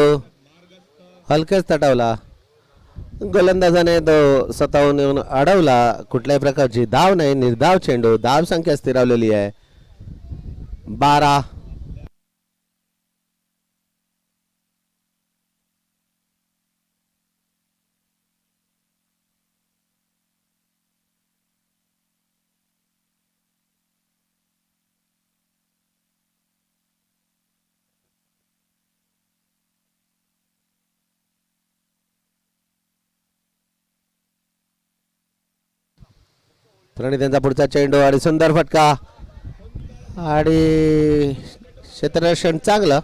हलकेच तटवला. गोलंदाजाने तो स्वतःहून येऊन अडवला. कुठल्याही प्रकारची धाव नाही, निर्धाव चेंडू. धाव संख्या स्थिरावलेली आहे 12. प्रणित यांचा पुढचा चेंडू आणि सुंदर फटका आणि क्षेत्ररक्षण चांगलं.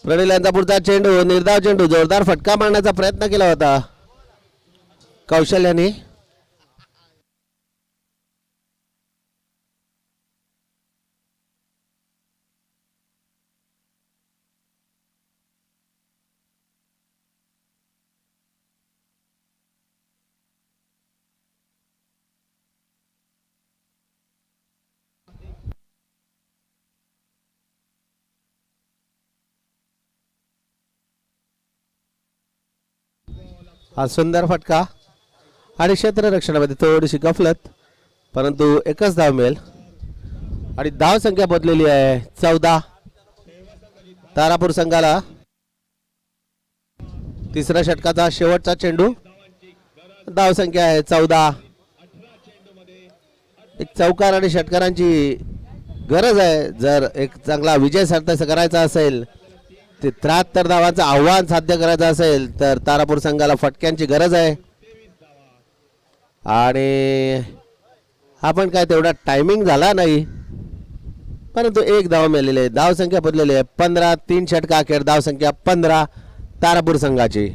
प्रणित यांचा पुढचा चेंडू निर्धाव चेंडू, जोरदार फटका मारण्याचा प्रयत्न केला होता कौशल्याने हा सुंदर फटका आणि क्षेत्ररक्षणामध्ये थोडीशी गफलत, परंतु एकच धाव मिळेल आणि धाव संख्या बदलेली आहे 14. तारापूर संघाला तिसऱ्या षटकाचा शेवटचा चेंडू. धाव संख्या आहे 14. एक चौकार आणि षटकारांची गरज आहे. जर एक चांगला विजय साध्य करायचा असेल, ते 73 धावांचं आव्हान साध्य करायचं असेल तर तारापूर संघाला फटक्यांची गरज आहे. आणि आपण काय तेवढा टायमिंग झाला नाही, परंतु एक धाव मिळालेली आहे. धाव संख्या बदलेली आहे 15. 3 षटका अखेर धाव संख्या 15 तारापूर संघाची.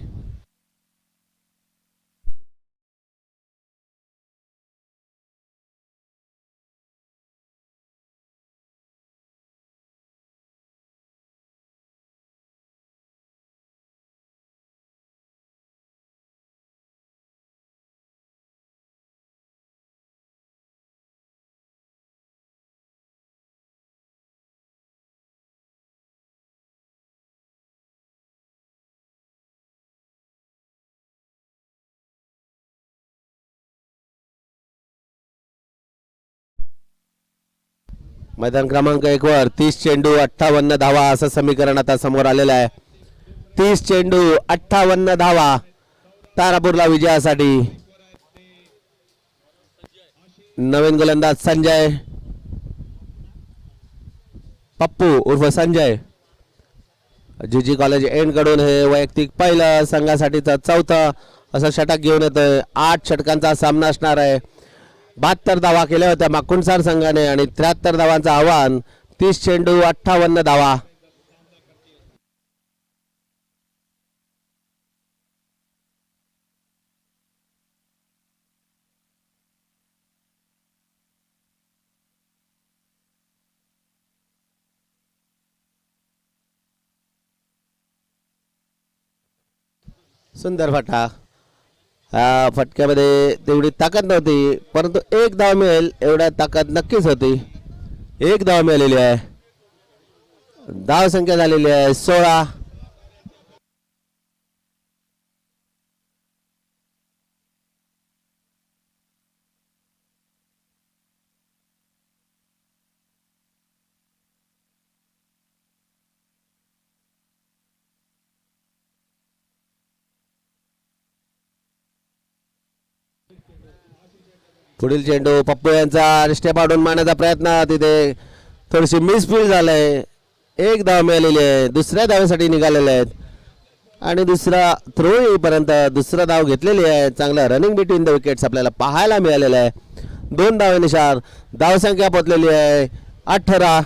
मैदान क्रमांक 1 वर 30 चेंडू 58 धावा असं समीकरण आता समोर आलेलं आहे. 30 चेंडू 58 धावा तारापूरला विजयासाठी. नवीन गोलंदाज संजय पप्पू उर्फ संजय, जीजी कॉलेज एंड कडून हे वैयक्तिक पहिलं संघासाठीचं 4थं असं षटक घेऊन येतोय. 8 षटकांचा सामना असणार आहे. 72 धावा केल्या होत्या माकुणसार संघाने आणि 73 धावांचं आव्हान. 30 चेंडू 58 धावा. सुंदर फटा. फटक्यामध्ये तेवढी ताकद नव्हती, परंतु एक धाव मिळेल एवढ्या ताकद नक्कीच होती. एक धाव मिळालेली आहे. धाव संख्या झालेली आहे 16. पुढील चेंडू पप्पू यांचा स्टेप आडून मारण्याचा प्रयत्न, तिथे थोडीशी मिसफील्ड झालंय. एक धाव मिळालेली आहे. दुसऱ्या धावेसाठी निघालेले आहेत आणि दुसरा थ्रो येईपर्यंत दुसरा धाव घेतलेली आहे. चांगला रनिंग बिटवीन द विकेट्स आपल्याला पाहायला मिळालेलं आहे. 2 धावे निशार. धाव संख्या पोचलेली आहे 18.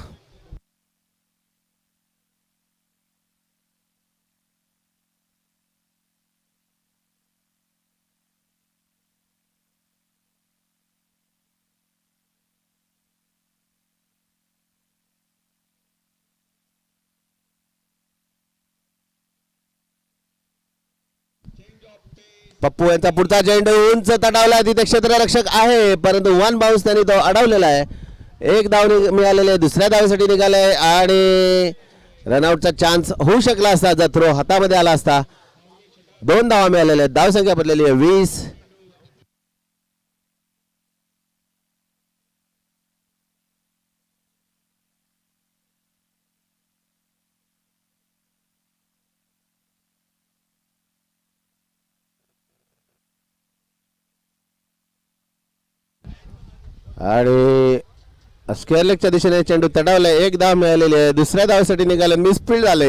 पप्पू यांचा पुढचा चेंडू उंच तटावला, तिथे क्षेत्ररक्षक आहे परंतु 1 बाउन्स त्यांनी तो अडवलेला आहे. एक धाव मिळालेले, दुसऱ्या धावेसाठी निघाले आणि रनआउटचा चान्स होऊ शकला असता जर थ्रो हातामध्ये आला असता. 2 धावा मिळालेल्या आहेत. धाव संख्या बदललेली आहे 20. आणि स्क्वेअर लेगच्या दिशेने चेंडू तडावलाय. एक धाव मिळालेली आहे. दुसऱ्या धावेसाठी निघाले, मिसफील्ड झाले.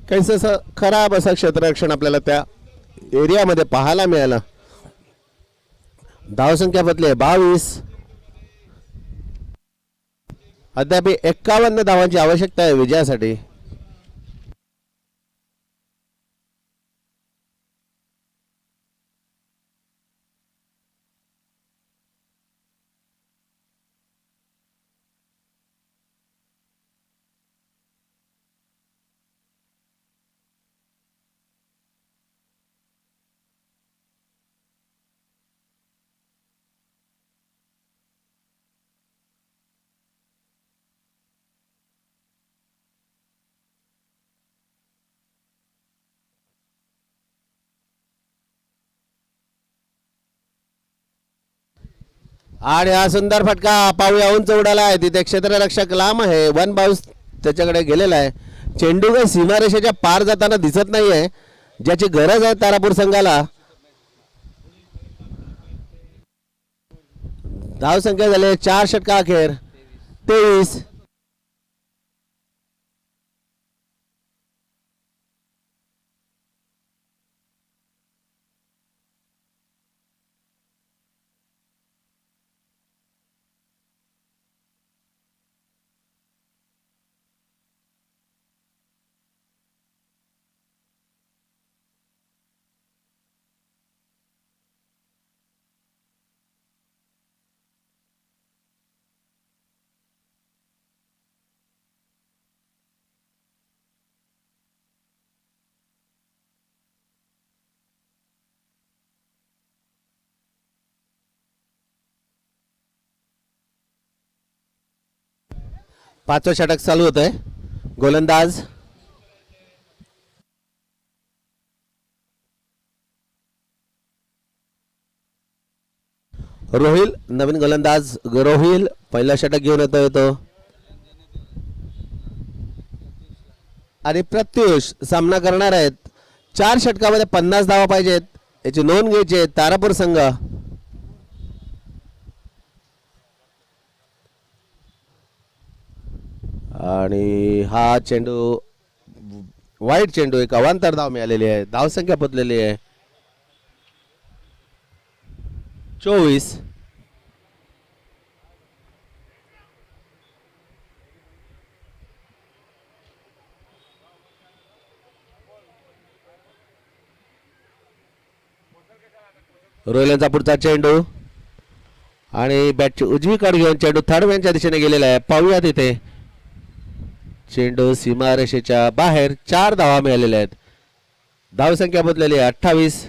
काहीच असं खराब असं क्षेत्ररक्षण आपल्याला त्या एरियामध्ये पाहायला मिळालं. धाव संख्या बदली 22. अद्याप 51 धावांची आवश्यकता आहे विजयासाठी. आणि हा सुंदर फटका पाहूया उंच उडाला आहे. तिथे क्षेत्ररक्षक लांब आहे. वन बाउन्स त्याच्याकडे गेलेला आहे. चेंडू काही सीमारेषेच्या पार जाताना दिसत नाहीये, ज्याची गरज आहे तारापूर संघाला. धाव संख्या झाले 4 षटका अखेर 23. पाचवं षटक चालू होत आहे. गोलंदाज रोहिल, नवीन गोलंदाज रोहिल पहिला षटक घेऊन येतोय तो. आणि प्रत्युष सामना करणार आहेत. 4 षटकामध्ये 50 धावा पाहिजेत, याची नोंद घ्यायची आहे तारापूर संघ. आणि हा चेंडू वाईट चेंडू, एक अवांतर धाव मिळालेली आहे. धाव संख्या पोचलेली आहे 24. रोहिलांचा पुढचा चेंडू आणि बॅटची उजवीकडे घेऊन चेंडू थर्ड मॅनच्या दिशेने गेलेला आहे. पाहूया तिथे चेंडू सीमारेषेच्या बाहेर. 4 धावा मिळालेल्या आहेत. धाव संख्या बदललेली आहे 28.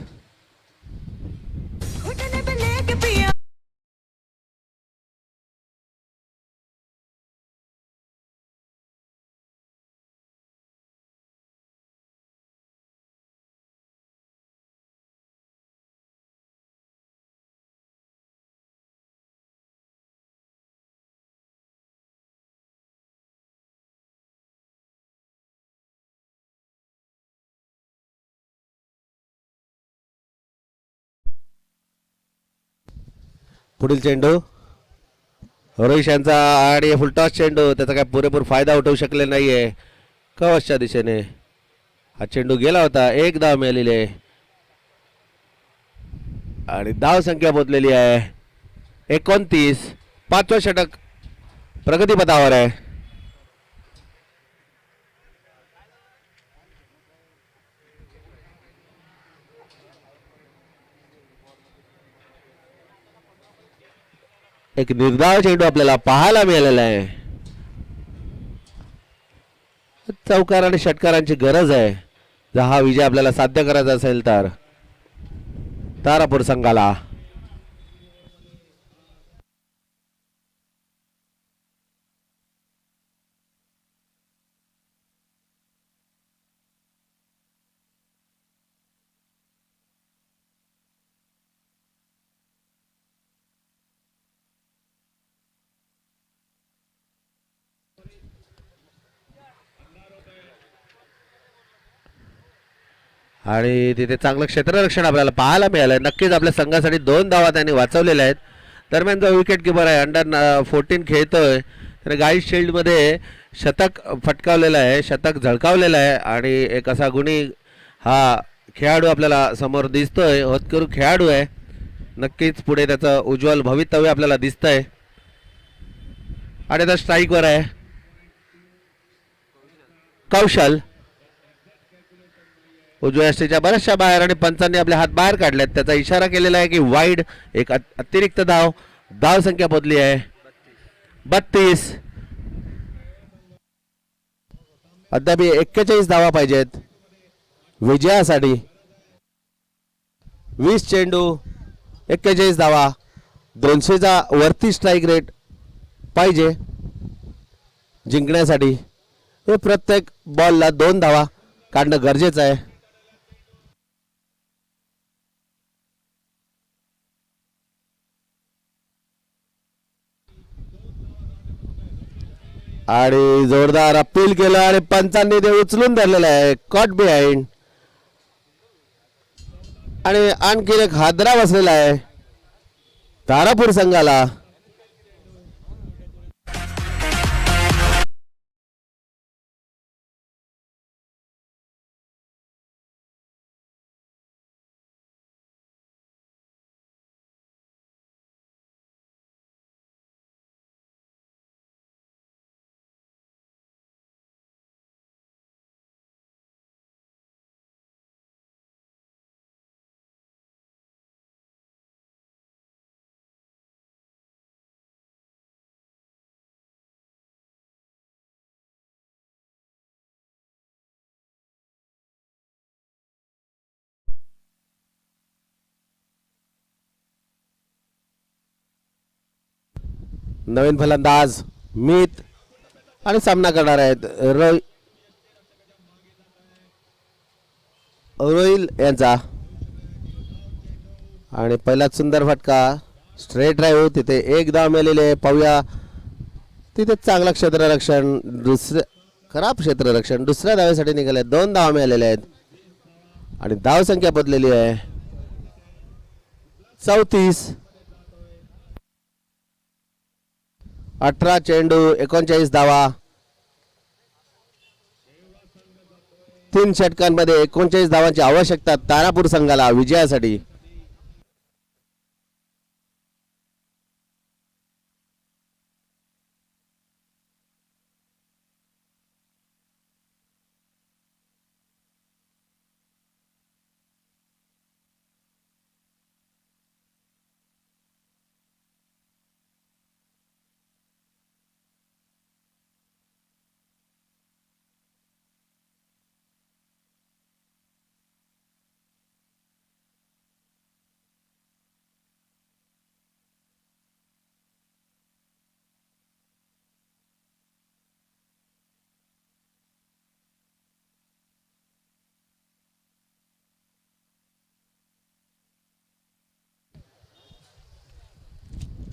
पुढील चेंडू रोहिश यांचा आणि फुलटॉस चेंडू, त्याचा काय पुरेपूर फायदा उठवू शकले नाहीये कवचच्या दिशेने. हा चेंडू गेला होता. 1 धाव मिळालेली आहे आणि धाव संख्या बदललेली आहे 29. 5वं षटक प्रगतीपथावर आहे. एक निर्धाव चेंडू आपल्याला पाहायला मिळालेला आहे. चौकार आणि षटकारांची गरज आहे जर हा विजय आपल्याला साध्य करायचा असेल तर तारापूर संघाला. आणि तिथे चांगलं क्षेत्ररक्षण आपल्याला पाहायला मिळालं. नक्कीच आपल्या संघासाठी 2 धावा त्यांनी वाचवलेल्या आहेत. दरम्यान जो विकेट किपर आहे अंडर 14 खेळतोय, त्याने गाईड शील्डमध्ये शतक फटकावलेलं आहे, शतक झळकावलेलं आहे. आणि एक असा गुणी हा खेळाडू आपल्याला समोर दिसतोय. होतकरू खेळाडू आहे. नक्कीच पुढे त्याचं उज्ज्वल भवितव्य आपल्याला दिसतंय. आणि आता स्ट्राईकवर आहे कौशल. उजव्या यष्टीच्या बऱ्याचशा बाहेर आणि पंचांनी आपले हात बाहेर काढलेत. त्याचा इशारा केलेला आहे की वाईड. एक अतिरिक्त धाव. धाव संख्या बदली आहे 32. अद्याप 41 धावा पाहिजेत विजयासाठी. 20 चेंडू 41 धावा. 200चा वरती स्ट्राईक रेट पाहिजे जिंकण्यासाठी. हे प्रत्येक बॉलला 2 धावा काढणं गरजेचं आहे. आणि जोरदार अपील केलं आणि पंचांनी ते उचलून धरलेलं आहे. कॉट बिहाइंड आणि आणखीन एक हादरा बसलेला आहे तारापूर संघाला. नवीन फलंदाज मीत आणि सामना करणार आहेत रोहिल यांचा. आणि पहिलाच सुंदर फटका स्ट्रेट ड्राईव्ह, तिथे एक धाव मिळालेले. पाहूया तिथे चांगलं क्षेत्ररक्षण, खराब क्षेत्ररक्षण. दुसऱ्या धावेसाठी निघाले, 2 धावा मिळालेल्या आहेत आणि धाव संख्या बदलेली आहे 34. 18 चेंडू 39 धावा. 3 षटकांमध्ये 39 धावांची आवश्यकता तारापूर संघाला विजयासाठी.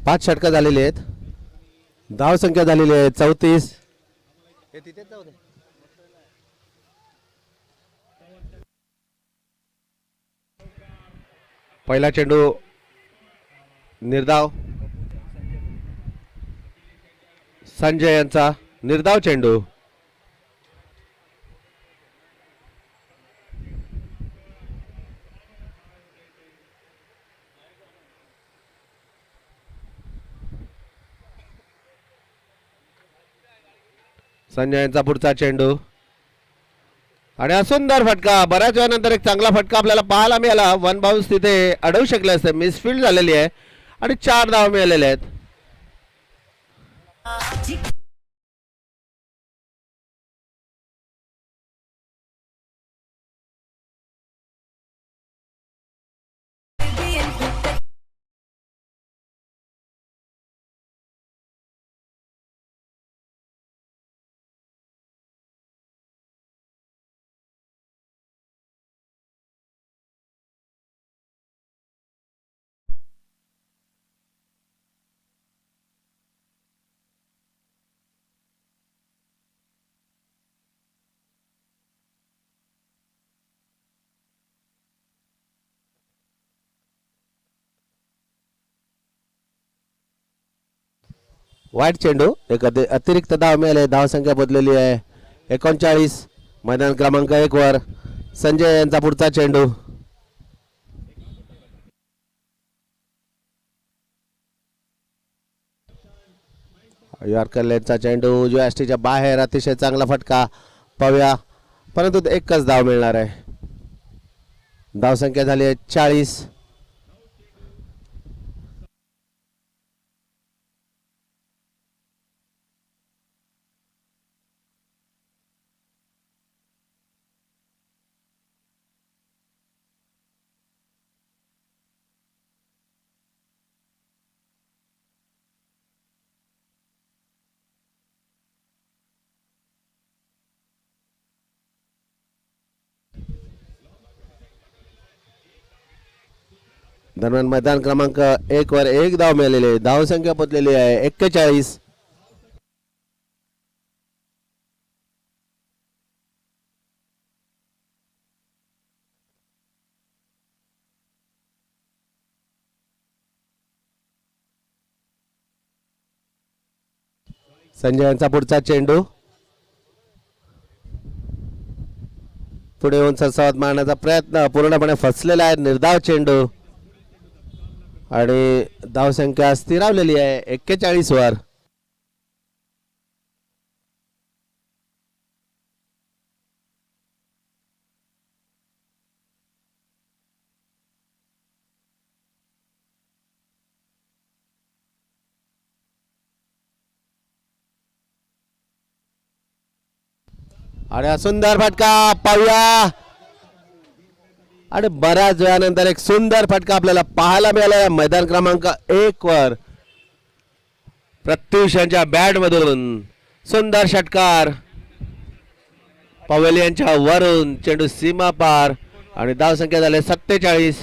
पाच षटकं झालेली आहेत. धाव संख्या झालेली आहे 34. पहिला चेंडू निर्धाव, संजय यांचा निर्धाव चेंडू. संजय यांचा पुढचा चेंडू आणि हा सुंदर फटका. बऱ्याच वेळानंतर एक चांगला फटका आपल्याला पाहायला मिळाला. 1 बाउन्स तिथे अडवू शकले असते, मिसफील्ड झालेली आहे आणि 4 धावा मिळालेल्या आहेत. वाईट चेंडू, एक अतिरिक्त धाव मिळाले. धाव संख्या बदललेली आहे 39. मैदान क्रमांक 1 वर संजय यांचा पुढचा चेंडू. यॉर्कर यांचा चेंडू उजव्या यष्टीच्या बाहेर, अतिशय चांगला फटका. पाहूया, परंतु एकच धाव मिळणार आहे. धाव संख्या झाली आहे 40. दरम्यान मैदान क्रमांक 1 वर एक धाव मिळालेले. धाव संख्या बदलेली आहे 41. संजय यांचा पुढचा चेंडू पुढे येऊन सरसावत मारण्याचा प्रयत्न पूर्णपणे फसलेला आहे. निर्धाव चेंडू आणि धावसंख्या स्थिरावलेली आहे 41 वर. आणि हा सुंदर फटका पाहूया आणि बऱ्याच वेळानंतर एक सुंदर फटका आपल्याला पाहायला मिळाला मैदान क्रमांक 1 वर. प्रत्युष यांच्या बॅट मधून सुंदर षटकार पवेल यांच्या वरून चेंडू सीमा पार आणि धाव संख्या झाले 47.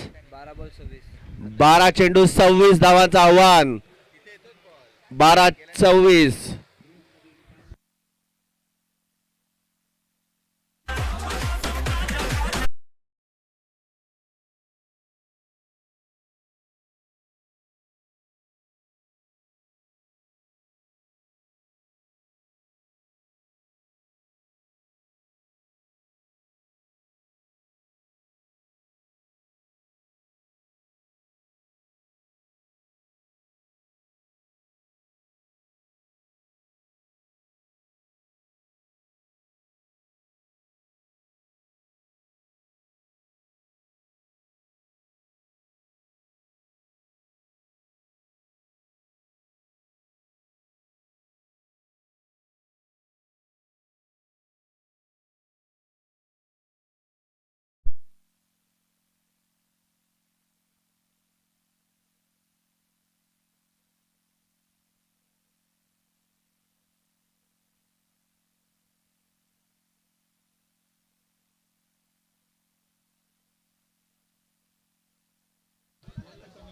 12 चेंडू 26 धावांचं आव्हान. 12-26.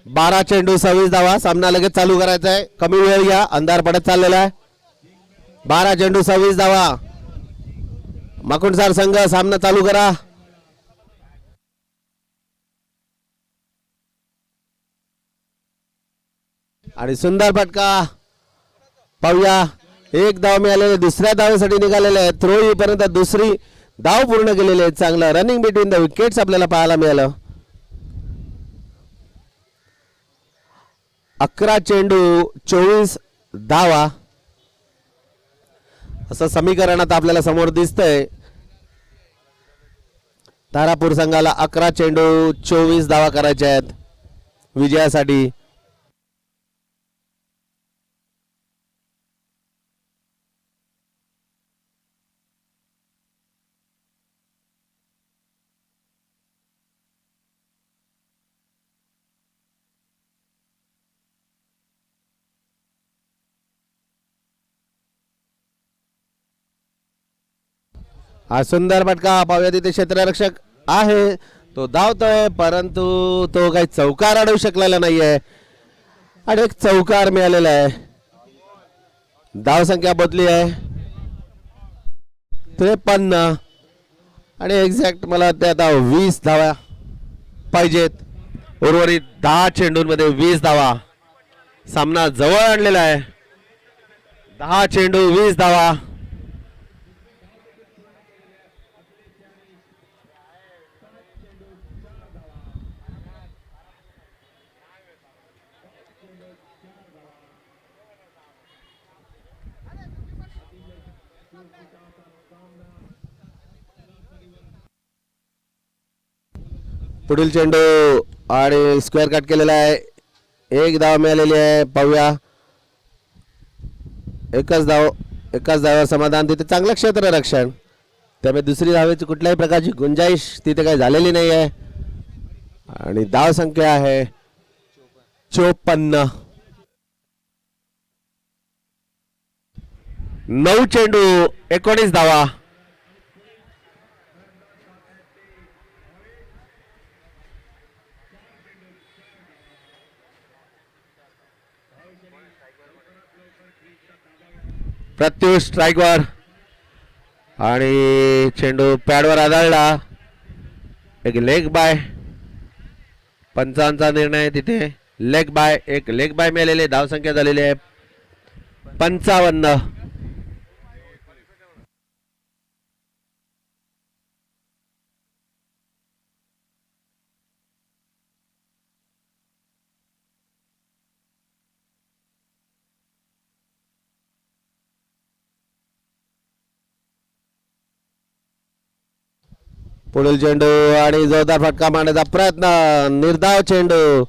बारा चेंडू 26 धावा. सामना लगेच चालू करायचा आहे. कमी वेळ घ्या, अंधार पडत चाललेला आहे. 12 चेंडू 26 धावा. माकुंडसार संघ सामना चालू करा. आणि सुंदर फटका पाहूया. एक धाव मिळालेले, दुसऱ्या धावेसाठी निघालेले आहेत. थ्रो येईपर्यंत दुसरी धाव पूर्ण केलेली आहे. चांगलं रनिंग बिटवीन द विकेट्स आपल्याला पाहायला मिळालं. 11 चेंडू 24 धावा असं समीकरण आता आपल्याला समोर दिसतंय. तारापूर संघाला 11 चेंडू 24 धावा करायच्या आहेत विजयासाठी. हा सुंदर फटका पाहूया. तिथे क्षेत्ररक्षक आहे, तो धावतोय परंतु तो काही चौकार अडवू शकलेला नाहीये आणि एक चौकार मिळालेला आहे. धाव संख्या बदली आहे 53 आणि एक्झॅक्ट मला वाटतं आता 20 धावा पाहिजेत. उर्वरित 10 चेंडूंमध्ये 20 धावा. सामना जवळ आणलेला आहे. 10 चेंडू 20 धावा. पुढील चेंडू आणि स्क्वेअर कट केलेला आहे. एक धाव मिळालेली आहे. पाहूया. एकच धावावर समाधान. तिथे चांगलं क्षेत्ररक्षण, त्यामुळे दुसरी धावेची कुठल्याही प्रकारची गुंजाईश तिथे काही झालेली नाही आहे आणि धाव संख्या आहे 54. 9 चेंडू 19 धावा. प्रत्युष स्ट्राईकवर आणि चेंडू पॅडवर आदळला. एक लेग बाय. पंचांचा निर्णय तिथे लेग बाय. एक लेग बाय मिळालेले. धाव संख्या झालेली आहे 55. पुढील चेंडू आणि जोरदार फटका मारण्याचा प्रयत्न, निर्धाव चेंडू.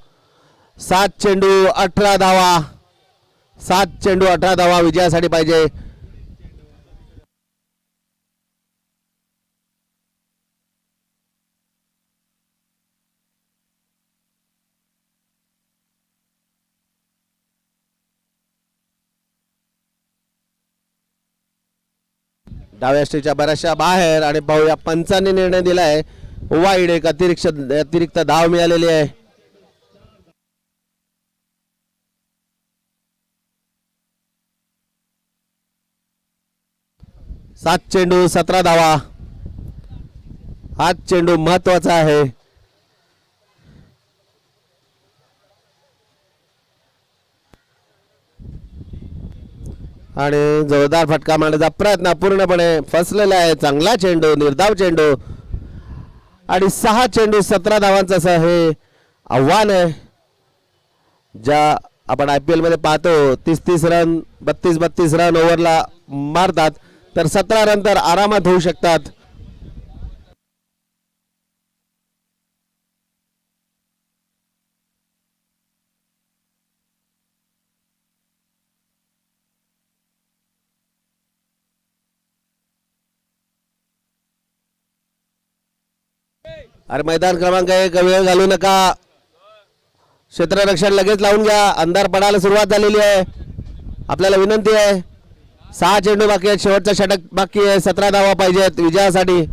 7 चेंडू 18 धावा, 7 चेंडू 18 धावा विजयासाठी पाहिजे. डाव्या स्टेजच्या बऱ्याचशा बाहेर आणि पाहूया पंचांनी निर्णय दिलाय वाईड. एक अतिरिक्त धाव मिळालेली आहे. 7 चेंडू 17 धावा. हाच चेंडू महत्वाचा आहे. आणि जोरदार फटका मारण्याचा प्रयत्न पूर्णपणे फसलेला आहे. चांगला चेंडू, निर्धाव चेंडू आणि 6 चेंडू 17 धावांचं असं हे आव्हान आहे. ज्या आपण IPL मध्ये पाहतो 30-30 रन 32-32 रन ओव्हरला मारतात, तर 17 रन तर आरामात होऊ शकतात. अरे मैदान क्रमांक 1 वेळ घालू नका. क्षेत्ररक्षण लगेच लावून घ्या. अंधार पडायला सुरुवात झालेली आहे. आपल्याला विनंती आहे. 6 चेंडू बाकी आहेत. शेवटचा षटक बाकी आहे. 17 धावा पाहिजेत विजयासाठी.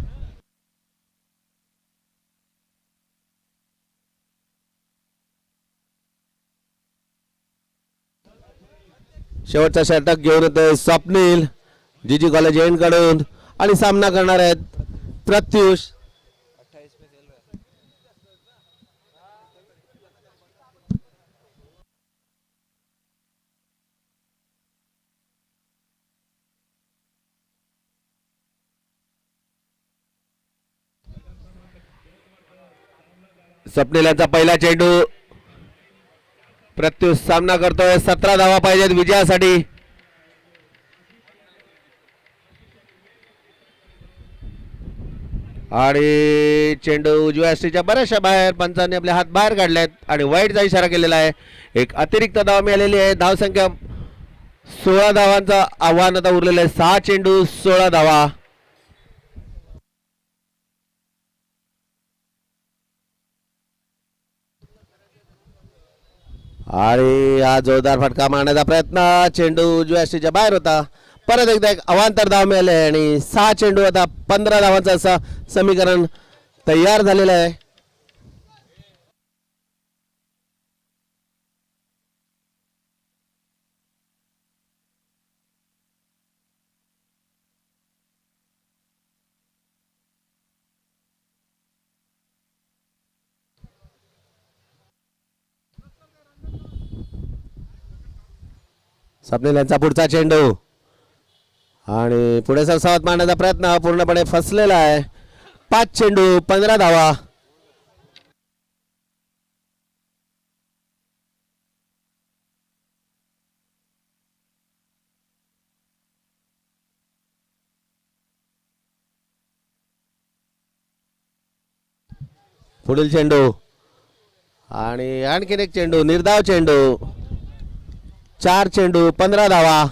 शेवटचा षटक घेऊन येतोय स्वप्नील GG कॉलेज एंड कडून आणि सामना करणार आहेत प्रत्युष. स्वप्नील यांचा पहिला चेंडू. प्रत्युष सामना करतोय. 17 धावा पाहिजेत विजयासाठी. आणि चेंडू उजव्या स्टेजच्या बऱ्याचशा बाहेर. पंचांनी आपले हात बाहेर काढलेत आणि वाईटचा इशारा केलेला आहे. एक अतिरिक्त धाव मिळालेली आहे. धावसंख्या 16 धावांचा आव्हान आता उरलेलं आहे. 6 चेंडू 16 धावा. आणि हा जोरदार फटका मारण्याचा प्रयत्न. चेंडू उजव्या स्टेजच्या बाहेर होता. परत एकदा एक अवांतर धाव मिळाले आणि 6 चेंडू आता 15 धावांचं असं समीकरण तयार झालेलं आहे. स्वप्नील यांचा पुढचा चेंडू आणि पुढे सरसावत मारण्याचा प्रयत्न पूर्णपणे फसलेला आहे. 5 चेंडू 15 धावा. पुढील चेंडू आणि आणखीन एक चेंडू, निर्धाव चेंडू. 4 चेंडू 15 धावा.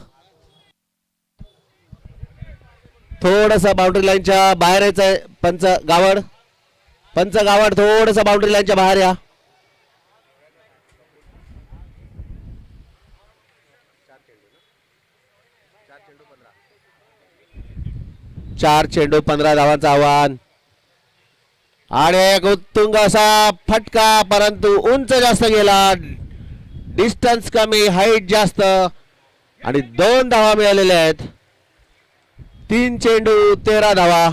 थोडस बाउंड्री लाईनच्या बाहेर यायचंय. पंच गावड थोडस बाउंड्री लाईनच्या बाहेर या. चार चेंडू 15 धावांचं आव्हान आणि एक उत्तुंग असा फटका, परंतु उंच जास्त गेला. डिस्टन्स कमी, हाईट जास्त आणि 2 धावा मिळालेल्या आहेत. 3 चेंडू 13 धावा.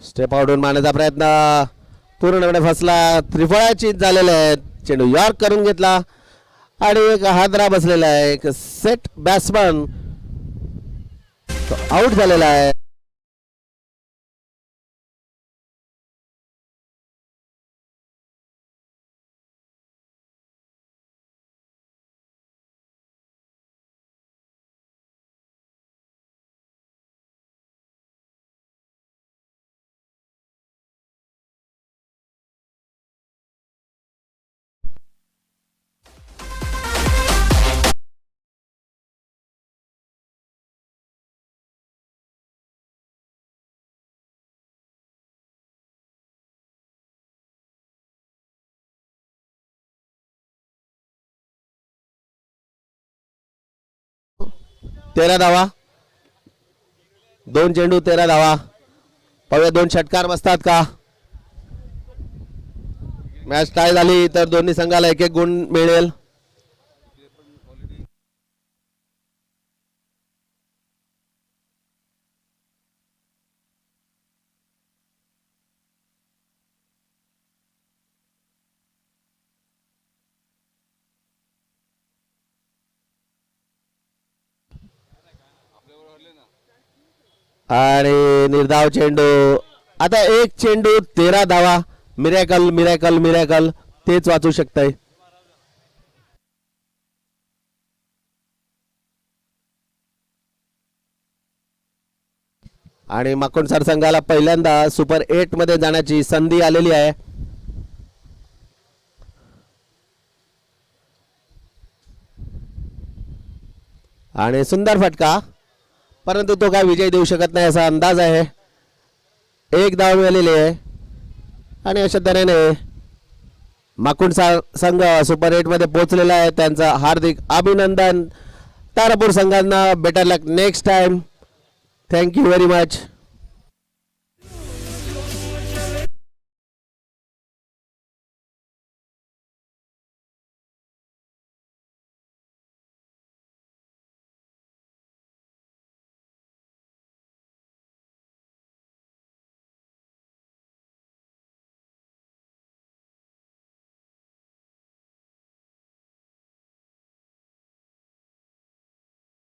स्टेप आउटून मारण्याचा प्रयत्न पूर्णपणे फसला. त्रिफळाची झालेले आहेत. चेंडू यॉर्क करून घेतला आणि एक हादरा बसलेला आहे. एक सेट बॅट्समन आउट झालेला आहे. 13 धावा. 2 चेंडू 13 धावा. पाहूया 2 षटकार बसतात का. मॅच टाय झाली तर दोन्ही संघाला 1-1 गुण मिळेल. आणि निर्धाव चेंडू. आता 1 चेंडू 13 धावा. मिरॅकल मिरॅकल मिरॅकल तेच वाचू शकतंय. आणि माकुणसार संघाला पहिल्यांदा सुपर 8 मध्ये जाण्याची संधी आलेली आहे. आणि सुंदर फटका, परंतु तो काय विजय देऊ शकत नाही असा अंदाज आहे. 1 धाव मिळालेली आहे. आणि अशा तऱ्हेने माकुणसार संघ सुपर 8 मध्ये पोहोचलेला आहे. त्यांचं हार्दिक अभिनंदन. तारापूर संघांना better luck next time. Thank you very much.